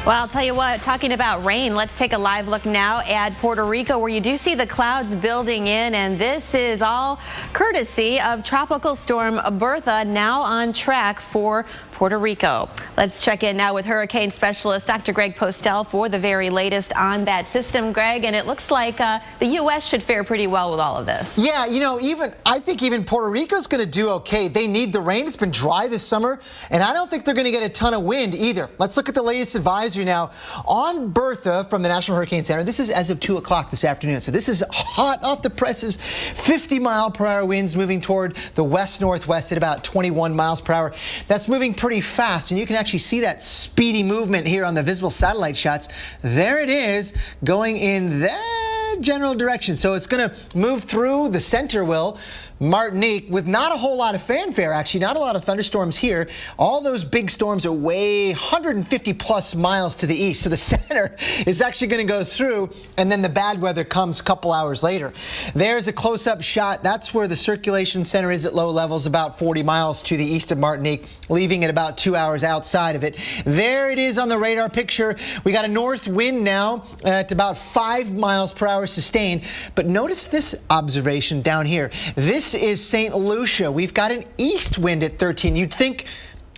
Well, I'll tell you what, talking about rain, let's take a live look now at Puerto Rico, where you do see the clouds building in, and this is all courtesy of Tropical Storm Bertha, now on track for Puerto Rico. Let's check in now with hurricane specialist Dr. Greg Postel for the very latest on that system. Greg, and it looks like the U.S. should fare pretty well with all of this. Yeah, you know, I think even Puerto Rico's going to do okay. They need the rain. It's been dry this summer, and I don't think they're going to get a ton of wind either. Let's look at the latest advisory now on Bertha from the National Hurricane Center. This is as of 2 o'clock this afternoon, so this is hot off the presses. 50-mile-per-hour winds moving toward the west-northwest at about 21 miles per hour. That's moving pretty fast, and you can actually see that speedy movement here on the visible satellite shots. There it is, going in that general direction. So it's going to move through, the center will, Martinique, with not a whole lot of fanfare, actually, not a lot of thunderstorms here. All those big storms are way 150 plus miles to the east. So the center is actually going to go through, and then the bad weather comes a couple hours later. There's a close-up shot. That's where the circulation center is at low levels, about 40 miles to the east of Martinique, leaving it about 2 hours outside of it. There it is on the radar picture. We got a north wind now at about 5 miles per hour sustained. But notice this observation down here. This is St. Lucia. We've got an east wind at 13. You'd think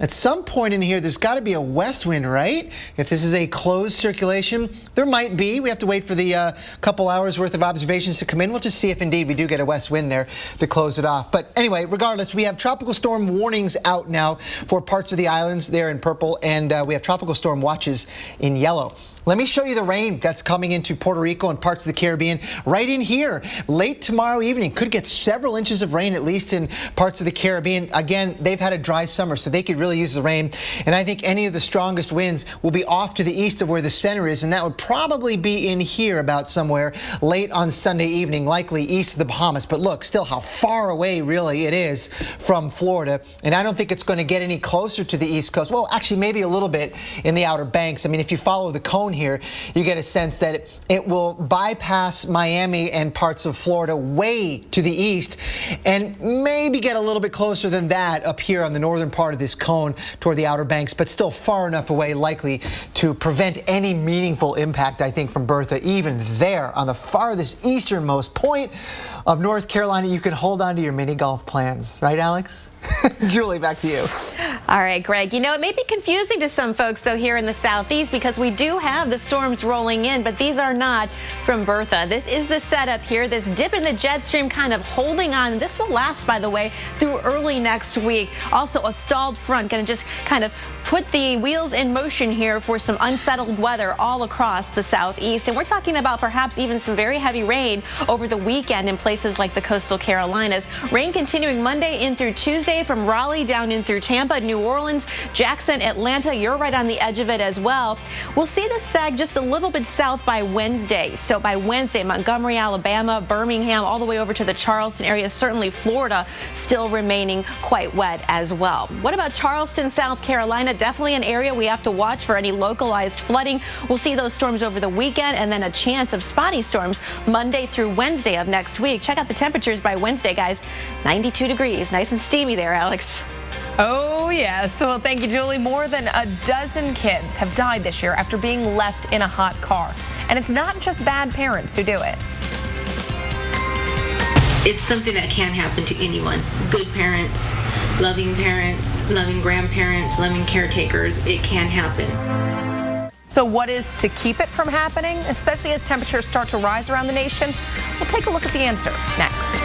at some point in here, there's got to be a west wind, right? If this is a closed circulation, there might be. We have to wait for the couple hours worth of observations to come in. We'll just see if indeed we do get a west wind there to close it off. But anyway, regardless, we have tropical storm warnings out now for parts of the islands there in purple, and we have tropical storm watches in yellow. Let me show you the rain that's coming into Puerto Rico and parts of the Caribbean right in here. Late tomorrow evening, could get several inches of rain, at least in parts of the Caribbean. Again, they've had a dry summer, so they could really use the rain. And I think any of the strongest winds will be off to the east of where the center is, and that would probably be in here about somewhere late on Sunday evening, likely east of the Bahamas. But look, still how far away really it is from Florida. And I don't think it's going to get any closer to the east coast. Well, actually, maybe a little bit in the Outer Banks. I mean, if you follow the cone here, you get a sense that it will bypass Miami and parts of Florida way to the east and maybe get a little bit closer than that up here on the northern part of this cone toward the Outer Banks, but still far enough away likely to prevent any meaningful impact, I think, from Bertha. Even there on the farthest easternmost point of North Carolina, you can hold on to your mini golf plans. Right, Alex? Julie, back to you. All right, Greg. You know, it may be confusing to some folks, though, here in the southeast because we do have the storms rolling in, but these are not from Bertha. This is the setup here, this dip in the jet stream kind of holding on. This will last, by the way, through early next week. Also, a stalled front going to just kind of put the wheels in motion here for some unsettled weather all across the southeast. And we're talking about perhaps even some very heavy rain over the weekend in places like the coastal Carolinas. Rain continuing Monday in through Tuesday from Raleigh down in through Tampa, New Orleans, Jackson, Atlanta. You're right on the edge of it as well. We'll see this sag just a little bit south by Wednesday. So by Wednesday, Montgomery, Alabama, Birmingham, all the way over to the Charleston area, certainly Florida still remaining quite wet as well. What about Charleston, South Carolina? Definitely an area we have to watch for any localized flooding. We'll see those storms over the weekend and then a chance of spotty storms Monday through Wednesday of next week. Check out the temperatures by Wednesday, guys. 92 degrees, nice and steamy there, Alex. Oh, yes. Well, thank you, Julie. More than a dozen kids have died this year after being left in a hot car. And it's not just bad parents who do it. It's something that can happen to anyone. Good parents, loving grandparents, loving caretakers. It can happen. So what is to keep it from happening, especially as temperatures start to rise around the nation? We'll take a look at the answer next.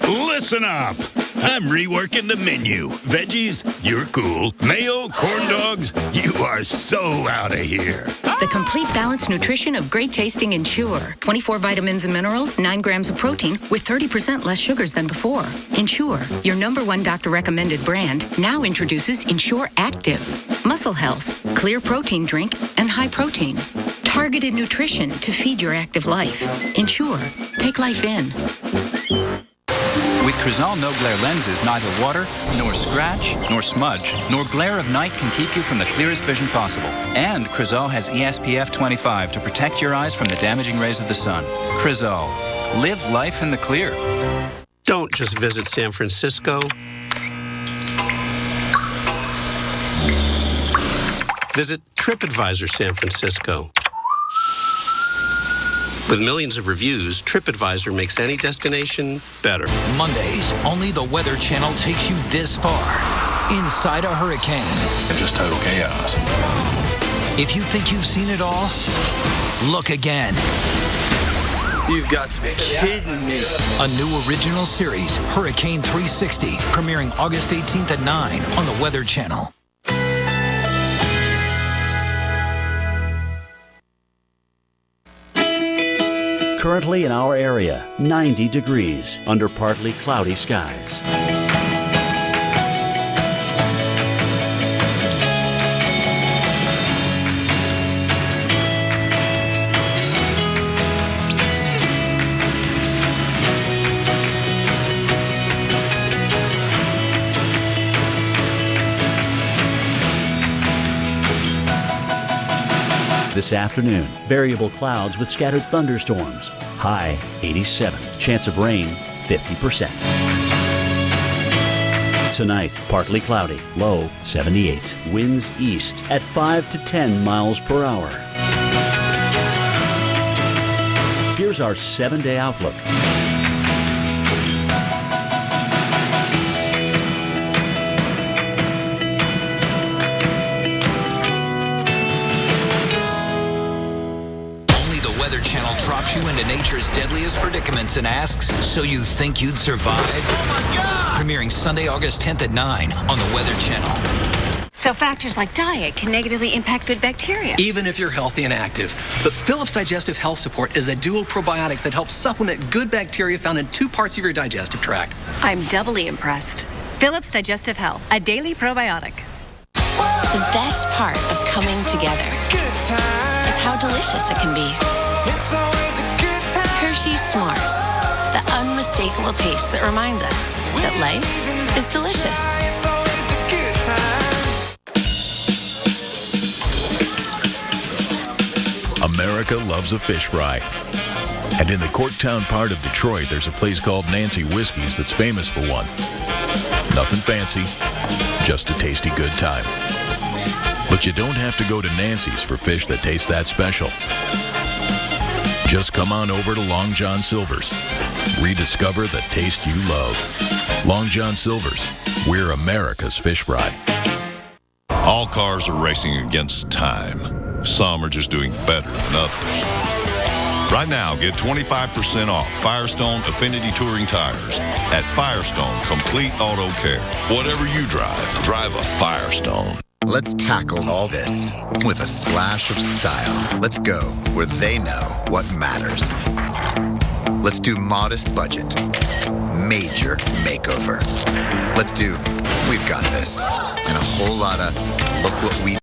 Listen up. I'm reworking the menu. Veggies, you're cool. Mayo, corn dogs, you are so out of here. The complete balanced nutrition of great tasting Ensure. 24 vitamins and minerals, 9 grams of protein with 30% less sugars than before. Ensure, your #1 doctor recommended brand, now introduces Ensure Active. Muscle health, clear protein drink, and high protein. Targeted nutrition to feed your active life. Ensure, take life in. With Crizal No Glare lenses, neither water, nor scratch, nor smudge, nor glare of night can keep you from the clearest vision possible. And Crizal has ESPF 25 to protect your eyes from the damaging rays of the sun. Crizal. Live life in the clear. Don't just visit San Francisco. Visit TripAdvisor San Francisco. With millions of reviews, TripAdvisor makes any destination better. Mondays, only the Weather Channel takes you this far. Inside a hurricane. And just total chaos. If you think you've seen it all, look again. You've got to be kidding me. A new original series, Hurricane 360, premiering August 18th at 9 on the Weather Channel. Currently in our area, 90 degrees under partly cloudy skies. this afternoon. Variable clouds with scattered thunderstorms. High 87. Chance of rain 50%. Tonight, partly cloudy. Low 78. Winds east at 5 to 10 miles per hour. Here's our 7-day outlook. Weather Channel drops you into nature's deadliest predicaments and asks, so you think you'd survive? Oh my God! Premiering Sunday, August 10th at 9 on the Weather Channel. So factors like diet can negatively impact good bacteria. Even if you're healthy and active. But Philips Digestive Health Support is a dual probiotic that helps supplement good bacteria found in 2 parts of your digestive tract. I'm doubly impressed. Philips Digestive Health, a daily probiotic. The best part of coming together is how delicious it can be. Hershey's S'mores, the unmistakable taste that reminds us that life is delicious. America loves a fish fry. And in the Corktown part of Detroit, there's a place called Nancy Whiskey's that's famous for one. Nothing fancy, just a tasty good time. But you don't have to go to Nancy's for fish that taste that special. Just come on over to Long John Silver's. Rediscover the taste you love. Long John Silver's. We're America's fish fry. All cars are racing against time. Some are just doing better than others. Right now, get 25% off Firestone Affinity Touring Tires at Firestone Complete Auto Care. Whatever you drive a Firestone. Let's tackle all this with a splash of style. Let's go where they know what matters. Let's do modest budget, major makeover. Let's do We've Got This, and a whole lot of look what we